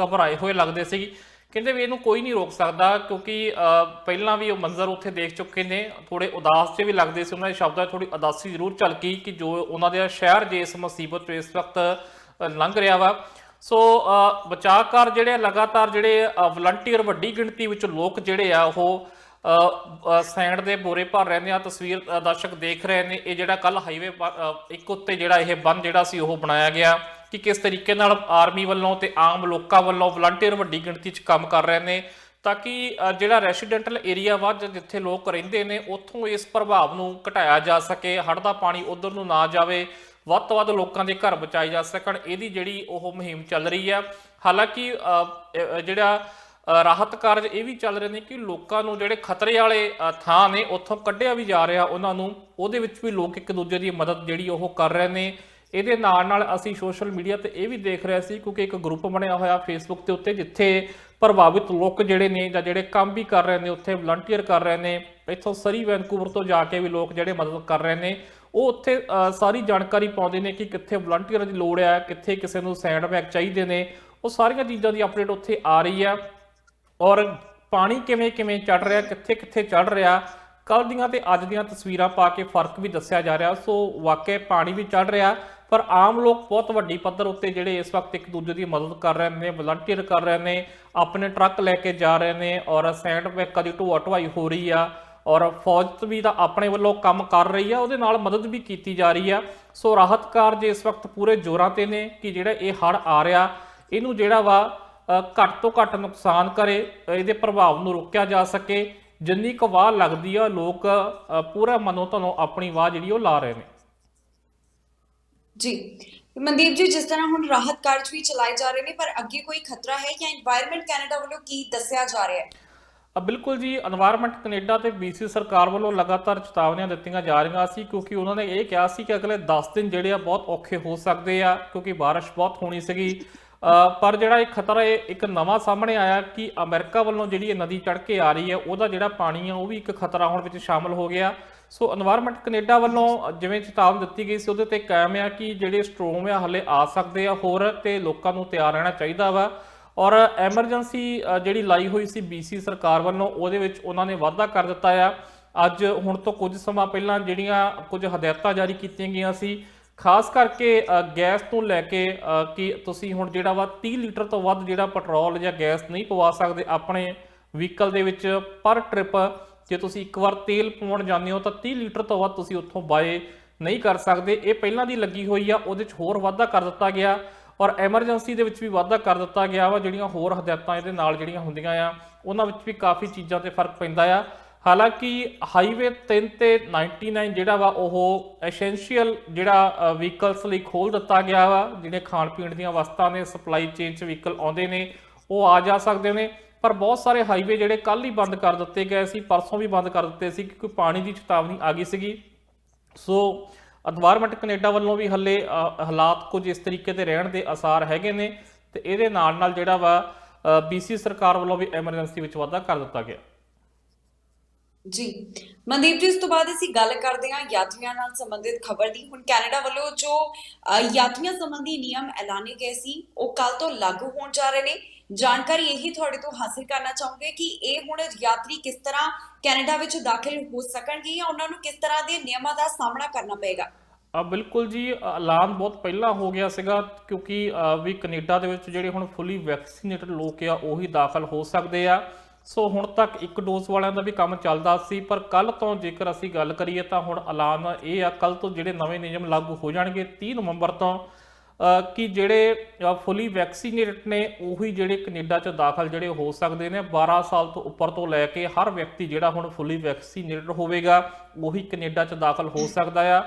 ਘਬਰਾਏ ਹੋਏ ਲੱਗਦੇ ਸੀ। ਕਹਿੰਦੇ ਵੀ ਇਹਨੂੰ ਕੋਈ ਨਹੀਂ ਰੋਕ ਸਕਦਾ ਕਿਉਂਕਿ ਪਹਿਲਾਂ ਵੀ ਉਹ ਮੰਜ਼ਰ ਉੱਥੇ ਦੇਖ ਚੁੱਕੇ ਨੇ, ਥੋੜੇ ਉਦਾਸ ਜਿਹੇ ਵੀ ਲੱਗਦੇ ਸੀ। ਉਹਨਾਂ ਦੇ ਸ਼ਬਦਾਂ 'ਚ ਥੋੜੀ ਉਦਾਸੀ ਜ਼ਰੂਰ ਝਲਕੀ ਕਿ ਜੋ ਉਹਨਾਂ ਦੇ ਸ਼ਹਿਰ ਜੇ ਇਸ ਮੁਸੀਬਤ ਤੋਂ ਇਸ ਵਕਤ ਲੰਘ ਰਿਹਾ ਵਾ। ਸੋ ਬਚਾਅ ਕਾਰਜ ਜਿਹੜੇ ਲਗਾਤਾਰ ਜਿਹੜੇ ਵਲੰਟੀਅਰ ਵੱਡੀ ਗਿਣਤੀ ਵਿੱਚ ਲੋਕ ਜਿਹੜੇ ਆ ਉਹ ਸੈਂਡ ਦੇ ਬੋਰੇ ਭਰ ਰਹੇ ਨੇ। ਆ ਤਸਵੀਰ ਦਰਸ਼ਕ ਦੇਖ ਰਹੇ ਨੇ, ਇਹ ਜਿਹੜਾ ਕੱਲ ਹਾਈਵੇ 1 ਉੱਤੇ ਜਿਹੜਾ ਇਹ ਬੰਨ ਜਿਹੜਾ ਸੀ ਉਹ ਬਣਾਇਆ ਗਿਆ ਕਿ ਕਿਸ ਤਰੀਕੇ ਨਾਲ ਆਰਮੀ ਵੱਲੋਂ ਤੇ ਆਮ ਲੋਕਾਂ ਵੱਲੋਂ ਵਲੰਟੀਅਰ ਵੱਡੀ ਗਿਣਤੀ 'ਚ ਕੰਮ ਕਰ ਰਹੇ ਨੇ ਤਾਂ ਕਿ ਜਿਹੜਾ ਰੈਸੀਡੈਂਟਲ ਏਰੀਆ ਵਾ ਜਿੱਥੇ ਲੋਕ ਰਹਿੰਦੇ ਨੇ ਉੱਥੋਂ ਇਸ ਪ੍ਰਭਾਵ ਨੂੰ ਘਟਾਇਆ ਜਾ ਸਕੇ, ਹੜ੍ਹ ਦਾ ਪਾਣੀ ਉਧਰ ਨੂੰ ਨਾ ਜਾਵੇ, ਵੱਧ ਤੋਂ ਵੱਧ ਲੋਕਾਂ ਦੇ ਘਰ ਬਚਾਏ ਜਾ ਸਕਣ। ਇਹਦੀ ਜਿਹੜੀ ਉਹ ਮੁਹਿੰਮ ਚੱਲ ਰਹੀ ਆ। ਹਾਲਾਂਕਿ ਜਿਹੜਾ ਰਾਹਤ ਕਾਰਜ ਇਹ ਵੀ ਚੱਲ ਰਹੇ ਨੇ ਕਿ ਲੋਕਾਂ ਨੂੰ ਜਿਹੜੇ ਖਤਰੇ ਵਾਲੇ ਥਾਂ ਨੇ ਉੱਥੋਂ ਕੱਢਿਆ ਵੀ ਜਾ ਰਿਹਾ ਉਹਨਾਂ ਨੂੰ, ਉਹਦੇ ਵਿੱਚ ਵੀ ਲੋਕ ਇੱਕ ਦੂਜੇ ਦੀ ਮਦਦ ਜਿਹੜੀ ਉਹ ਕਰ ਰਹੇ ਨੇ। ਇਹਦੇ ਨਾਲ ਅਸੀਂ ਸੋਸ਼ਲ ਮੀਡੀਆ ਤੇ ਇਹ ਵੀ ਦੇਖ ਰਹੇ ਸੀ ਕਿਉਂਕਿ ਇੱਕ ਗਰੁੱਪ ਬਣਿਆ ਹੋਇਆ ਫੇਸਬੁੱਕ ਦੇ ਉੱਤੇ ਜਿੱਥੇ ਪ੍ਰਭਾਵਿਤ ਲੋਕ ਜਿਹੜੇ ਨੇ ਜਾਂ ਜਿਹੜੇ ਕੰਮ ਵੀ ਕਰ ਰਹੇ ਨੇ ਉੱਥੇ ਵਲੰਟੀਅਰ ਕਰ ਰਹੇ ਨੇ। ਇੱਥੋਂ ਸਰੀ ਵੈਨਕੂਵਰ ਤੋਂ ਜਾ ਕੇ ਵੀ ਲੋਕ ਜਿਹੜੇ ਮਦਦ ਕਰ ਰਹੇ ਨੇ ਉਹ ਉੱਥੇ ਸਾਰੀ ਜਾਣਕਾਰੀ ਪਾਉਂਦੇ ਨੇ ਕਿ ਕਿੱਥੇ ਵਲੰਟੀਅਰ ਦੀ ਲੋੜ ਹੈ, ਕਿੱਥੇ ਕਿਸੇ ਨੂੰ ਸੈਂਡ ਬੈਗ ਚਾਹੀਦੇ ਨੇ। ਉਹ ਸਾਰੀਆਂ ਚੀਜ਼ਾਂ ਦੀ ਅਪਡੇਟ ਉੱਥੇ ਆ ਰਹੀ ਆ ਔਰ ਪਾਣੀ ਕਿਵੇਂ ਕਿਵੇਂ ਚੜ ਰਿਹਾ, ਕਿੱਥੇ ਕਿੱਥੇ ਚੜ ਰਿਹਾ, ਕੱਲ ਦੀਆਂ ਤੇ ਅੱਜ ਦੀਆਂ ਤਸਵੀਰਾਂ ਪਾ ਕੇ ਫਰਕ ਵੀ ਦੱਸਿਆ ਜਾ ਰਿਹਾ। ਸੋ ਵਾਕਿਆ ਪਾਣੀ ਵੀ ਚੜ ਰਿਹਾ, ਪਰ ਆਮ ਲੋਕ ਬਹੁਤ ਵੱਡੀ ਪੱਧਰ ਉੱਤੇ ਜਿਹੜੇ ਇਸ ਵਕਤ ਇੱਕ ਦੂਜੇ ਦੀ ਮਦਦ ਕਰ ਰਹੇ ਨੇ, ਵਲੰਟੀਅਰ ਕਰ ਰਹੇ ਨੇ, ਆਪਣੇ ਟਰੱਕ ਲੈ ਕੇ ਜਾ ਰਹੇ ਨੇ ਔਰ ਸੈਂਡ ਬੈਗਾਂ ਦੀ ਢੋਆ ਢੁਆਈ ਹੋ ਰਹੀ ਆ ਔਰ ਫੌਜ ਵੀ ਤਾਂ ਆਪਣੇ ਵੱਲੋਂ ਕੰਮ ਕਰ ਰਹੀ ਆ, ਉਹਦੇ ਨਾਲ ਮਦਦ ਵੀ ਕੀਤੀ ਜਾ ਰਹੀ ਆ। ਸੋ ਰਾਹਤ ਕਾਰਜ ਇਸ ਵਕਤ ਪੂਰੇ ਜ਼ੋਰਾਂ ਤੇ ਨੇ ਕਿ ਜਿਹੜਾ ਇਹ ਹੜ੍ਹ ਆ ਰਿਹਾ ਇਹਨੂੰ ਜਿਹੜਾ ਵਾ ਘੱਟ ਤੋਂ ਘੱਟ ਨੁਕਸਾਨ ਕਰੇ, ਇਹਦੇ ਪ੍ਰਭਾਵ ਨੂੰ ਰੋਕਿਆ ਜਾ ਸਕੇ। ਜਿੰਨੀ ਕੁ ਵਾਹ ਲੱਗਦੀ ਆ ਲੋਕ ਪੂਰਾ ਮਨੋਂ ਧਨੋਂ ਆਪਣੀ ਵਾਹ ਜਿਹੜੀ ਉਹ ਲਾ ਰਹੇ ਨੇ। ਜੀ ਮਨਦੀਪ ਜੀ, ਜਿਸ ਤਰ੍ਹਾਂ ਹੁਣ ਰਾਹਤ ਕਾਰਜ ਵੀ ਚਲਾਏ ਜਾ ਰਹੇ ਨੇ, ਪਰ ਅੱਗੇ ਕੋਈ ਖਤਰਾ ਹੈ ਜਾਂ এনवायरमेंट ਕੈਨੇਡਾ ਵੱਲੋਂ ਕੀ ਦੱਸਿਆ ਜਾ ਰਿਹਾ ਹੈ? ਬਿਲਕੁਲ ਜੀ, এনवायरमेंट ਕੈਨੇਡਾ ਤੇ BC ਸਰਕਾਰ ਵੱਲੋਂ ਲਗਾਤਾਰ ਚੇਤਾਵਨੀਆਂ ਦਿੱਤੀਆਂ ਜਾ ਰਹੀਆਂ ਸੀ ਕਿਉਂਕਿ ਉਹਨਾਂ ਨੇ ਇਹ ਕਿਹਾ ਸੀ ਕਿ ਅਗਲੇ 10 ਦਿਨ ਜਿਹੜੇ ਆ ਬਹੁਤ ਔਖੇ ਹੋ ਸਕਦੇ ਆ ਕਿਉਂਕਿ ਬਾਰਿਸ਼ ਬਹੁਤ ਹੋਣੀ ਸੀਗੀ। ਪਰ ਜਿਹੜਾ ਇਹ ਖਤਰਾ ਇੱਕ ਨਵਾਂ ਸਾਹਮਣੇ ਆਇਆ ਕਿ ਅਮਰੀਕਾ ਵੱਲੋਂ ਜਿਹੜੀ ਇਹ ਨਦੀ ਚੜ੍ਹ ਕੇ ਆ ਰਹੀ ਹੈ ਉਹਦਾ ਜਿਹੜਾ ਪਾਣੀ ਆ ਉਹ ਵੀ ਇੱਕ ਖਤਰਾ ਹੋਣ ਵਿੱਚ ਸ਼ਾਮਲ ਹੋ ਗਿਆ। ਸੋ এনवायरमेंट ਕੈਨੇਡਾ ਵੱਲੋਂ ਜਿਵੇਂ ਚੇਤਾਵਨੀ ਦਿੱਤੀ ਗਈ ਸੀ ਉਹਦੇ ਤੇ ਕਾਇਮ ਆ ਕਿ ਜਿਹੜੇ ਸਟ੍ਰੋਮ ਆ ਹਲੇ ਆ ਸਕਦੇ ਆ ਹੋਰ, ਤੇ ਲੋਕਾਂ ਨੂੰ ਤਿਆਰ ਰਹਿਣਾ ਚਾਹੀਦਾ ਵਾ। ਔਰ ਐਮਰਜੈਂਸੀ ਜਿਹੜੀ ਲਾਈ ਹੋਈ ਸੀ BC ਸਰਕਾਰ ਵੱਲੋਂ ਉਹਦੇ ਵਿੱਚ ਉਹਨਾਂ ਨੇ ਵਾਧਾ ਕਰ ਦਿੱਤਾ ਆ। ਅੱਜ ਹੁਣ ਤੋਂ ਕੁਝ ਸਮਾਂ ਪਹਿਲਾਂ ਜਿਹੜੀਆਂ ਕੁਝ ਹਦਾਇਤਾਂ ਜਾਰੀ ਕੀਤੀਆਂ ਗਈਆਂ ਸੀ ਖਾਸ ਕਰਕੇ ਗੈਸ ਤੋਂ ਲੈ ਕੇ ਕਿ ਤੁਸੀਂ ਹੁਣ ਜਿਹੜਾ ਵਾ 30 ਲੀਟਰ ਤੋਂ ਵੱਧ ਜਿਹੜਾ ਪੈਟਰੋਲ ਜਾਂ ਗੈਸ ਨਹੀਂ ਪਵਾ ਸਕਦੇ ਆਪਣੇ ਵਹੀਕਲ ਦੇ ਵਿੱਚ ਪਰ ਟ੍ਰਿਪ, ਜੇ ਤੁਸੀਂ ਇੱਕ ਵਾਰ ਤੇਲ ਪਵਾਉਣ ਜਾਂਦੇ ਹੋ ਤਾਂ 30 ਲੀਟਰ ਤੋਂ ਵੱਧ ਤੁਸੀਂ ਉੱਥੋਂ ਬਾਏ ਨਹੀਂ ਕਰ ਸਕਦੇ। ਇਹ ਪਹਿਲਾਂ ਦੀ ਲੱਗੀ ਹੋਈ ਆ, ਉਹਦੇ 'ਚ ਹੋਰ ਵਾਧਾ ਕਰ ਦਿੱਤਾ ਗਿਆ ਔਰ ਐਮਰਜੈਂਸੀ ਦੇ ਵਿੱਚ ਵੀ ਵਾਧਾ ਕਰ ਦਿੱਤਾ ਗਿਆ ਵਾ। ਜਿਹੜੀਆਂ ਹੋਰ ਹਦਾਇਤਾਂ ਇਹਦੇ ਨਾਲ ਜਿਹੜੀਆਂ ਹੁੰਦੀਆਂ ਆ ਉਹਨਾਂ ਵਿੱਚ ਵੀ ਕਾਫੀ ਚੀਜ਼ਾਂ ਤੇ ਫਰਕ ਪੈਂਦਾ ਆ। ਹਾਲਾਂਕਿ ਹਾਈਵੇ 3 ਤੇ 99 ਜਿਹੜਾ ਵਾ ਉਹ ਐਸੈਂਸ਼ੀਅਲ ਜਿਹੜਾ ਵਹੀਕਲਸ ਲਈ ਖੋਲ ਦਿੱਤਾ ਗਿਆ ਵਾ। ਜਿਹੜੇ ਖਾਣ ਪੀਣ ਦੀਆਂ ਵਸਤਾਂ ਨੇ, ਸਪਲਾਈ ਚੇਨ 'ਚ ਵਹੀਕਲ ਆਉਂਦੇ ਨੇ ਉਹ ਆ ਜਾ ਸਕਦੇ ਨੇ, ਪਰ ਬਹੁਤ ਸਾਰੇ ਹਾਈਵੇ ਜਿਹੜੇ ਕੱਲ ਹੀ ਬੰਦ ਕਰ ਦਿੱਤੇ ਗਏ ਸੀ, ਪਰਸੋਂ ਵੀ ਬੰਦ ਕਰ ਦਿੱਤੇ ਸੀ ਕਿਉਂਕਿ ਪਾਣੀ ਦੀ ਚੇਤਾਵਨੀ ਆ ਗਈ ਸੀਗੀ। ਸੋ ਐਨਵਾਇਰਨਮੈਂਟ ਕੈਨੇਡਾ ਵੱਲੋਂ ਵੀ ਹੱਲੇ ਹਾਲਾਤ ਕੁਝ ਇਸ ਤਰੀਕੇ ਦੇ ਰਹਿਣ ਦੇ ਆਸਾਰ ਹੈਗੇ ਨੇ ਤੇ ਇਹਦੇ ਨਾਲ ਜਿਹੜਾ ਵਾ BC ਸਰਕਾਰ ਵੱਲੋਂ ਵੀ ਐਮਰਜੈਂਸੀ ਵਿੱਚ ਵਾਧਾ ਕਰ ਦਿੱਤਾ ਗਿਆ। ਜੀ ਮਨਦੀਪ ਜੀ, ਇਸ ਤੋਂ ਬਾਅਦ ਅਸੀਂ ਗੱਲ ਕਰਦੇ ਹਾਂ ਯਾਤਰੀਆਂ ਨਾਲ ਸੰਬੰਧਿਤ ਖਬਰ ਦੀ। ਹੁਣ ਕੈਨੇਡਾ ਵੱਲੋਂ ਜੋ ਯਾਤਰੀਆਂ ਸੰਬੰਧੀ ਨਿਯਮ ਐਲਾਨੇ ਗਏ ਸੀ ਉਹ ਕੱਲ ਤੋਂ ਲਾਗੂ ਹੋਣ ਜਾ ਰਹੇ ਨੇ। ਜਾਣਕਾਰੀ ਇਹੀ ਤੁਹਾਡੇ ਤੋਂ ਹਾਸਿਲ ਕਰਨਾ ਚਾਹੂੰਗੇ ਕਿ ਇਹ ਹੁਣ ਯਾਤਰੀ ਕਿਸ ਤਰ੍ਹਾਂ ਕੈਨੇਡਾ ਵਿੱਚ ਦਾਖਲ ਹੋ ਸਕਣਗੇ ਜਾਂ ਉਹਨਾਂ ਨੂੰ ਕਿਸ ਤਰ੍ਹਾਂ ਦੇ ਨਿਯਮਾਂ ਦਾ ਸਾਹਮਣਾ ਕਰਨਾ ਪਏਗਾ। ਬਿਲਕੁਲ ਜੀ, ਐਲਾਨ ਬਹੁਤ ਪਹਿਲਾਂ ਹੋ ਗਿਆ ਸੀਗਾ ਕਿਉਂਕਿ ਵੀ ਕੈਨੇਡਾ ਦੇ ਵਿੱਚ ਜਿਹੜੇ ਹੁਣ ਫੁੱਲੀ ਵੈਕਸੀਨੇਟਡ ਲੋਕ ਆ ਉਹੀ ਦਾਖਲ ਹੋ ਸਕਦੇ ਆ। ਸੋ ਹੁਣ ਤੱਕ ਇੱਕ ਡੋਜ਼ ਵਾਲਿਆਂ ਦਾ ਵੀ ਕੰਮ ਚੱਲਦਾ ਸੀ, ਪਰ ਕੱਲ ਤੋਂ ਜੇਕਰ ਅਸੀਂ ਗੱਲ ਕਰੀਏ ਤਾਂ ਹੁਣ ਐਲਾਨ ਇਹ ਆ ਕੱਲ ਤੋਂ ਜਿਹੜੇ ਨਵੇਂ ਨਿਯਮ ਲਾਗੂ ਹੋ ਜਾਣਗੇ 30 ਨਵੰਬਰ ਤੋਂ ਕਿ ਜਿਹੜੇ ਫੁੱਲੀ ਵੈਕਸੀਨੇਟਡ ਨੇ ਉਹੀ ਜਿਹੜੇ ਕੈਨੇਡਾ 'ਚ ਦਾਖਲ ਜਿਹੜੇ ਹੋ ਸਕਦੇ ਨੇ। 12 ਸਾਲ ਤੋਂ ਉੱਪਰ ਤੋਂ ਲੈ ਕੇ ਹਰ ਵਿਅਕਤੀ ਜਿਹੜਾ ਹੁਣ ਫੁੱਲੀ ਵੈਕਸੀਨੇਟਡ ਹੋਵੇਗਾ ਉਹੀ ਕੈਨੇਡਾ 'ਚ ਦਾਖਲ ਹੋ ਸਕਦਾ ਆ,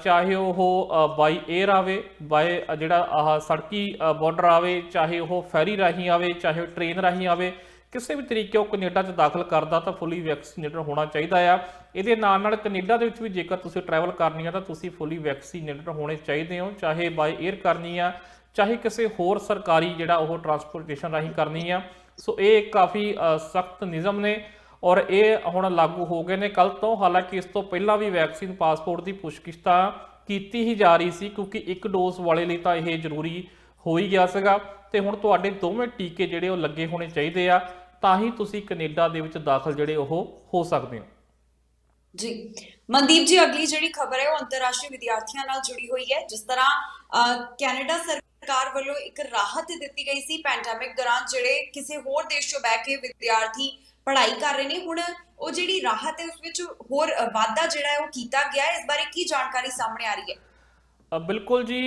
ਚਾਹੇ ਉਹ ਬਾਈ 에ਅਰ ਆਵੇ, ਬਾਏ ਜਿਹੜਾ ਆਹ ਸੜਕੀ ਬਾਰਡਰ ਆਵੇ, ਚਾਹੇ ਉਹ ਫੈਰੀ ਰਾਹੀਂ ਆਵੇ, ਚਾਹੇ ਟ੍ਰੇਨ ਰਾਹੀਂ ਆਵੇ, ਕਿਸੇ ਵੀ ਤਰੀਕੇ ਉਹ ਕੈਨੇਡਾ 'ਚ ਦਾਖਲ ਕਰਦਾ ਤਾਂ ਫੁੱਲੀ ਵੈਕਸੀਨੇਟਡ ਹੋਣਾ ਚਾਹੀਦਾ ਆ। ਇਹਦੇ ਨਾਲ ਕੈਨੇਡਾ ਦੇ ਵਿੱਚ ਵੀ ਜੇਕਰ ਤੁਸੀਂ ਟਰੈਵਲ ਕਰਨੀ ਆ ਤਾਂ ਤੁਸੀਂ ਫੁੱਲੀ ਵੈਕਸੀਨੇਟਡ ਹੋਣੇ ਚਾਹੀਦੇ ਹੋ, ਚਾਹੇ ਬਾਈ 에ਅਰ ਕਰਨੀ ਆ, ਚਾਹੇ ਕਿਸੇ ਹੋਰ ਸਰਕਾਰੀ ਜਿਹੜਾ ਉਹ ਟਰਾਂਸਪੋਰਟੇਸ਼ਨ ਰਾਹੀਂ ਕਰਨੀ ਆ। ਸੋ ਇਹ ਕਾਫੀ ਸਖਤ ਨਿਯਮ ਨੇ ਔਰ ਇਹ ਹੁਣ ਲਾਗੂ ਹੋ ਗਏ ਨੇ ਕੱਲ ਤੋਂ। ਹਾਲਾਂਕਿ ਇਸ ਤੋਂ ਪਹਿਲਾਂ ਵੀ ਵੈਕਸੀਨ ਪਾਸਪੋਰਟ ਦੀ ਪੁੱਛਗਿੱਛ ਤਾਂ ਕੀਤੀ ਹੀ ਜਾ ਰਹੀ ਸੀ ਕਿਉਂਕਿ ਇੱਕ ਡੋਜ਼ ਵਾਲੇ ਲਈ ਤਾਂ ਇਹ ਜ਼ਰੂਰੀ ਹੋ ਹੀ ਗਿਆ ਸੀਗਾ ਤੇ ਹੁਣ ਤੁਹਾਡੇ ਦੋਵੇਂ ਟੀਕੇ ਜਿਹੜੇ ਉਹ ਲੱਗੇ ਹੋਣੇ ਚਾਹੀਦੇ ਆ ਤਾਂ ਹੀ ਤੁਸੀਂ ਕੈਨੇਡਾ ਦੇ ਵਿੱਚ ਦਾਖਲ ਜਿਹੜੇ ਉਹ ਹੋ ਸਕਦੇ ਹੋ। ਜੀ ਮਨਦੀਪ ਜੀ, ਅਗਲੀ ਜਿਹੜੀ ਖਬਰ ਹੈ ਉਹ ਅੰਤਰਰਾਸ਼ਟਰੀ ਵਿਦਿਆਰਥੀਆਂ ਨਾਲ ਜੁੜੀ ਹੋਈ ਹੈ। ਜਿਸ ਤਰ੍ਹਾਂ ਕੈਨੇਡਾ ਸਰਕਾਰ ਵੱਲੋਂ ਇੱਕ ਰਾਹਤ ਦਿੱਤੀ ਗਈ ਸੀ ਪੈਂਡੈਮਿਕ ਦੌਰਾਨ ਜਿਹੜੇ ਕਿਸੇ ਹੋਰ ਦੇਸ਼ 'ਚੋਂ ਬਹਿ ਕੇ ਵਿਦਿਆਰਥੀ ਪੜ੍ਹਾਈ ਕਰ ਰਹੇ ਨੇ, ਹੁਣ ਉਹ ਜਿਹੜੀ ਰਾਹਤ ਹੈ ਉਸ ਵਿੱਚ ਹੋਰ ਵਾਧਾ ਜਿਹੜਾ ਹੈ ਉਹ ਕੀਤਾ ਗਿਆ ਹੈ। ਇਸ ਬਾਰੇ ਕੀ ਜਾਣਕਾਰੀ ਸਾਹਮਣੇ ਆ ਰਹੀ ਹੈ? ਬਿਲਕੁਲ ਜੀ,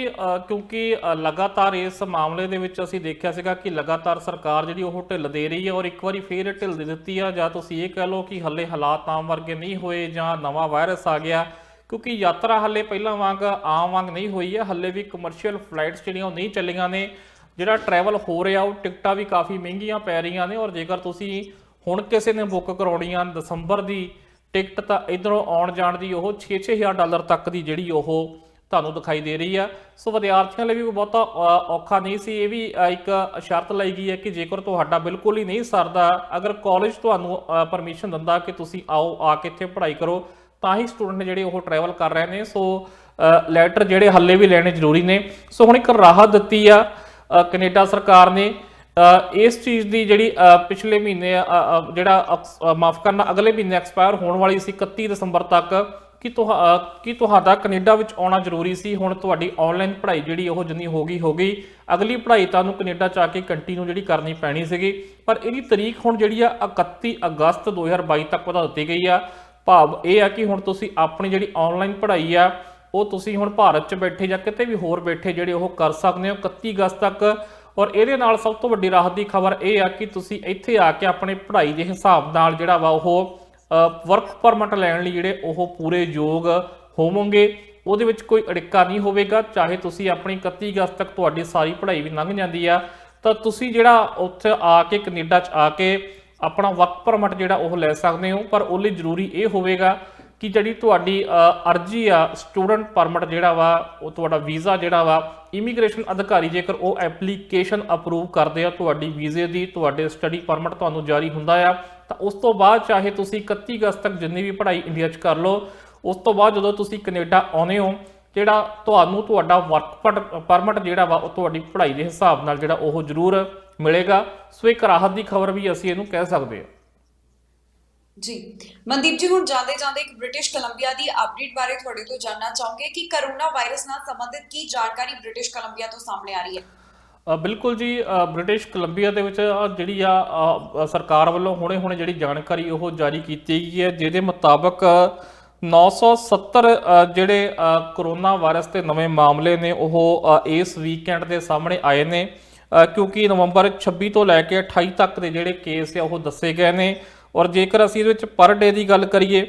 ਕਿਉਂਕਿ ਲਗਾਤਾਰ ਇਸ ਮਾਮਲੇ ਦੇ ਵਿੱਚ ਅਸੀਂ ਦੇਖਿਆ ਸੀਗਾ ਕਿ ਲਗਾਤਾਰ ਸਰਕਾਰ ਜਿਹੜੀ ਉਹ ਢਿੱਲ ਦੇ ਰਹੀ ਹੈ ਔਰ ਇੱਕ ਵਾਰੀ ਫੇਰ ਢਿੱਲ ਦੇ ਦਿੱਤੀ ਆ। ਜਾਂ ਤੁਸੀਂ ਇਹ ਕਹਿ ਲਓ ਕਿ ਹੱਲੇ ਹਾਲਾਤ ਆਮ ਵਰਗੇ ਨਹੀਂ ਹੋਏ ਜਾਂ ਨਵਾਂ ਵਾਇਰਸ ਆ ਗਿਆ, ਕਿਉਂਕਿ ਯਾਤਰਾ ਹੱਲੇ ਪਹਿਲਾਂ ਵਾਂਗ ਆਮ ਵਾਂਗ ਨਹੀਂ ਹੋਈ ਹੈ। ਹੱਲੇ ਵੀ ਕਮਰਸ਼ੀਅਲ ਫਲਾਈਟਸ ਜਿਹੜੀਆਂ ਉਹ ਨਹੀਂ ਚੱਲੀਆਂ ਨੇ। ਜਿਹੜਾ ਟਰੈਵਲ ਹੋ ਰਿਹਾ ਉਹ ਟਿਕਟਾਂ ਵੀ ਕਾਫੀ ਮਹਿੰਗੀਆਂ ਪੈ ਰਹੀਆਂ ਨੇ ਔਰ ਜੇਕਰ ਤੁਸੀਂ ਹੁਣ ਕਿਸੇ ਨੇ ਬੁੱਕ ਕਰਾਉਣੀ ਆ ਦਸੰਬਰ ਦੀ ਟਿਕਟ ਤਾਂ ਇੱਧਰੋਂ ਆਉਣ ਜਾਣ ਦੀ ਉਹ $6,000 ਤੱਕ ਦੀ ਜਿਹੜੀ ਉਹ ਤੁਹਾਨੂੰ ਦਿਖਾਈ ਦੇ ਰਹੀ ਆ। ਸੋ ਵਿਦਿਆਰਥੀਆਂ ਲਈ ਵੀ ਬਹੁਤਾ ਔਖਾ ਨਹੀਂ ਸੀ। ਇਹ ਵੀ ਇੱਕ ਸ਼ਰਤ ਲਾਈ ਗਈ ਹੈ ਕਿ ਜੇਕਰ ਤੁਹਾਡਾ ਬਿਲਕੁਲ ਹੀ ਨਹੀਂ ਸਰਦਾ, ਅਗਰ ਕਾਲਜ ਤੁਹਾਨੂੰ ਪਰਮਿਸ਼ਨ ਦਿੰਦਾ ਕਿ ਤੁਸੀਂ ਆਓ ਆ ਕੇ ਇੱਥੇ ਪੜ੍ਹਾਈ ਕਰੋ ਤਾਂ ਹੀ ਸਟੂਡੈਂਟ ਜਿਹੜੇ ਉਹ ਟਰੈਵਲ ਕਰ ਰਹੇ ਨੇ। ਸੋ ਲੈਟਰ ਜਿਹੜੇ ਹੱਲੇ ਵੀ ਲੈਣੇ ਜ਼ਰੂਰੀ ਨੇ। ਸੋ ਹੁਣ ਇੱਕ ਰਾਹਤ ਦਿੱਤੀ ਆ ਕੈਨੇਡਾ ਸਰਕਾਰ ਨੇ ਇਸ ਚੀਜ਼ ਦੀ ਜਿਹੜੀ ਪਿਛਲੇ ਮਹੀਨੇ ਜਿਹੜਾ ਮਾਫ ਕਰਨਾ ਅਗਲੇ ਮਹੀਨੇ ਐਕਸਪਾਇਰ ਹੋਣ ਵਾਲੀ ਸੀ 31 ਦਸੰਬਰ ਤੱਕ ਕਿ ਤੁਹਾਡਾ ਕੈਨੇਡਾ ਵਿੱਚ ਆਉਣਾ ਜ਼ਰੂਰੀ ਸੀ। ਹੁਣ ਤੁਹਾਡੀ ਆਨਲਾਈਨ ਪੜ੍ਹਾਈ ਜਿਹੜੀ ਉਹ ਜਿੰਨੀ ਹੋ ਗਈ। ਅਗਲੀ ਪੜ੍ਹਾਈ ਤੁਹਾਨੂੰ ਕੈਨੇਡਾ 'ਚ ਆ ਕੇ ਕੰਟੀਨਿਊ ਜਿਹੜੀ ਕਰਨੀ ਪੈਣੀ ਸੀਗੀ, ਪਰ ਇਹਦੀ ਤਰੀਕ ਹੁਣ ਜਿਹੜੀ ਆ 31 ਅਗਸਤ 2022 ਤੱਕ ਵਧਾ ਦਿੱਤੀ ਗਈ ਆ। ਭਾਵ ਇਹ ਆ ਕਿ ਹੁਣ ਤੁਸੀਂ ਆਪਣੀ ਜਿਹੜੀ ਆਨਲਾਈਨ ਪੜ੍ਹਾਈ ਆ ਉਹ ਤੁਸੀਂ ਹੁਣ ਭਾਰਤ 'ਚ ਬੈਠੇ ਜਾਂ ਕਿਤੇ ਵੀ ਹੋਰ ਬੈਠੇ ਜਿਹੜੇ ਉਹ ਕਰ ਸਕਦੇ ਹੋ 31 ਅਗਸਤ ਤੱਕ। ਔਰ ਇਹਦੇ ਨਾਲ ਸਭ ਤੋਂ ਵੱਡੀ ਰਾਹਤ ਦੀ ਖਬਰ ਇਹ ਆ ਕਿ ਤੁਸੀਂ ਇੱਥੇ ਆ ਕੇ ਆਪਣੇ ਪੜ੍ਹਾਈ ਦੇ ਹਿਸਾਬ ਨਾਲ ਜਿਹੜਾ ਵਾ ਉਹ ਵਰਕ ਪਰਮਿਟ ਲੈਣ ਲਈ ਜਿਹੜੇ ਉਹ ਪੂਰੇ ਯੋਗ ਹੋਵੋਗੇ। ਉਹਦੇ ਵਿੱਚ ਕੋਈ ਅੜਿੱਕਾ ਨਹੀਂ ਹੋਵੇਗਾ। ਚਾਹੇ ਤੁਸੀਂ ਆਪਣੀ 31 ਅਗਸਤ ਤੱਕ ਤੁਹਾਡੀ ਸਾਰੀ ਪੜ੍ਹਾਈ ਵੀ ਲੰਘ ਜਾਂਦੀ ਆ ਤਾਂ ਤੁਸੀਂ ਜਿਹੜਾ ਉੱਥੇ ਆ ਕੇ ਕੈਨੇਡਾ 'ਚ ਆ ਕੇ ਆਪਣਾ ਵਰਕ ਪਰਮਿਟ ਜਿਹੜਾ ਉਹ ਲੈ ਸਕਦੇ ਹੋ। ਪਰ ਉਹਦੇ ਲਈ ਜ਼ਰੂਰੀ ਇਹ ਹੋਵੇਗਾ ਕਿ ਜਿਹੜੀ ਤੁਹਾਡੀ ਅਰਜੀ ਆ ਸਟੂਡੈਂਟ ਪਰਮਿਟ ਜਿਹੜਾ ਵਾ ਉਹ ਤੁਹਾਡਾ ਵੀਜ਼ਾ ਜਿਹੜਾ ਵਾ ਇਮੀਗ੍ਰੇਸ਼ਨ ਅਧਿਕਾਰੀ ਜੇਕਰ ਉਹ ਐਪਲੀਕੇਸ਼ਨ ਅਪਰੂਵ ਕਰਦੇ ਆ ਤੁਹਾਡੀ ਵੀਜ਼ੇ ਦੀ, ਤੁਹਾਡੇ ਸਟੱਡੀ ਪਰਮਿਟ ਤੁਹਾਨੂੰ ਜਾਰੀ ਹੁੰਦਾ ਆ ਤਾਂ ਉਸ ਤੋਂ ਬਾਅਦ ਚਾਹੇ ਤੁਸੀਂ 31 ਅਗਸਤ ਤੱਕ ਜਿੰਨੀ ਵੀ ਪੜ੍ਹਾਈ ਇੰਡੀਆ 'ਚ ਕਰ ਲਓ, ਉਸ ਤੋਂ ਬਾਅਦ ਜਦੋਂ ਤੁਸੀਂ ਕੈਨੇਡਾ ਆਉਂਦੇ ਹੋ ਜਿਹੜਾ ਤੁਹਾਨੂੰ ਤੁਹਾਡਾ ਵਰਕ ਪਰਮਿਟ ਜਿਹੜਾ ਵਾ ਉਹ ਤੁਹਾਡੀ ਪੜ੍ਹਾਈ ਦੇ ਹਿਸਾਬ ਨਾਲ ਜਿਹੜਾ ਉਹ ਜ਼ਰੂਰ ਮਿਲੇਗਾ। ਸੋ ਇੱਕ ਰਾਹਤ ਦੀ ਖਬਰ ਵੀ ਅਸੀਂ ਇਹਨੂੰ ਕਹਿ ਸਕਦੇ ਹਾਂ। ਜੀ ਮਨਦੀਪ ਜੀ, ਹੁਣ ਜਾਂਦੇ ਇੱਕ ਬ੍ਰਿਟਿਸ਼ ਕੋਲੰਬੀਆ ਦੀ ਅਪਡੇਟ ਬਾਰੇ ਤੁਹਾਡੇ ਤੋਂ ਜਾਨਣਾ ਚਾਹੂੰਗੇ ਕਿ ਕੋਰੋਨਾ ਵਾਇਰਸ ਨਾਲ ਸੰਬੰਧਿਤ ਕੀ ਜਾਣਕਾਰੀ ਬ੍ਰਿਟਿਸ਼ ਕੋਲੰਬੀਆ ਤੋਂ ਸਾਹਮਣੇ ਆ ਰਹੀ ਹੈ। ਬਿਲਕੁਲ ਜੀ। ਬ੍ਰਿਟਿਸ਼ ਕੋਲੰਬੀਆ ਦੇ ਵਿੱਚ ਜਿਹੜੀ ਸਰਕਾਰ ਵੱਲੋਂ ਹੁਣੇ-ਹੁਣੇ ਜਿਹੜੀ ਜਾਣਕਾਰੀ ਉਹ ਜਾਰੀ ਕੀਤੀ ਗਈ ਹੈ, ਜਿਹਦੇ ਮੁਤਾਬਕ 970 ਜਿਹੜੇ ਕਰੋਨਾ ਵਾਇਰਸ ਦੇ ਨਵੇਂ ਮਾਮਲੇ ਨੇ ਉਹ ਇਸ ਵੀਕਐਂਡ ਦੇ ਸਾਹਮਣੇ ਆਏ ਨੇ, ਕਿਉਂਕਿ ਨਵੰਬਰ 26 ਤੋਂ ਲੈ ਕੇ 28 ਤੱਕ ਦੇ ਜਿਹੜੇ ਕੇਸ ਆ ਉਹ ਦੱਸੇ ਗਏ ਨੇ। ਔਰ ਜੇਕਰ ਅਸੀਂ ਇਹਦੇ ਵਿੱਚ ਪਰ ਡੇ ਦੀ ਗੱਲ ਕਰੀਏ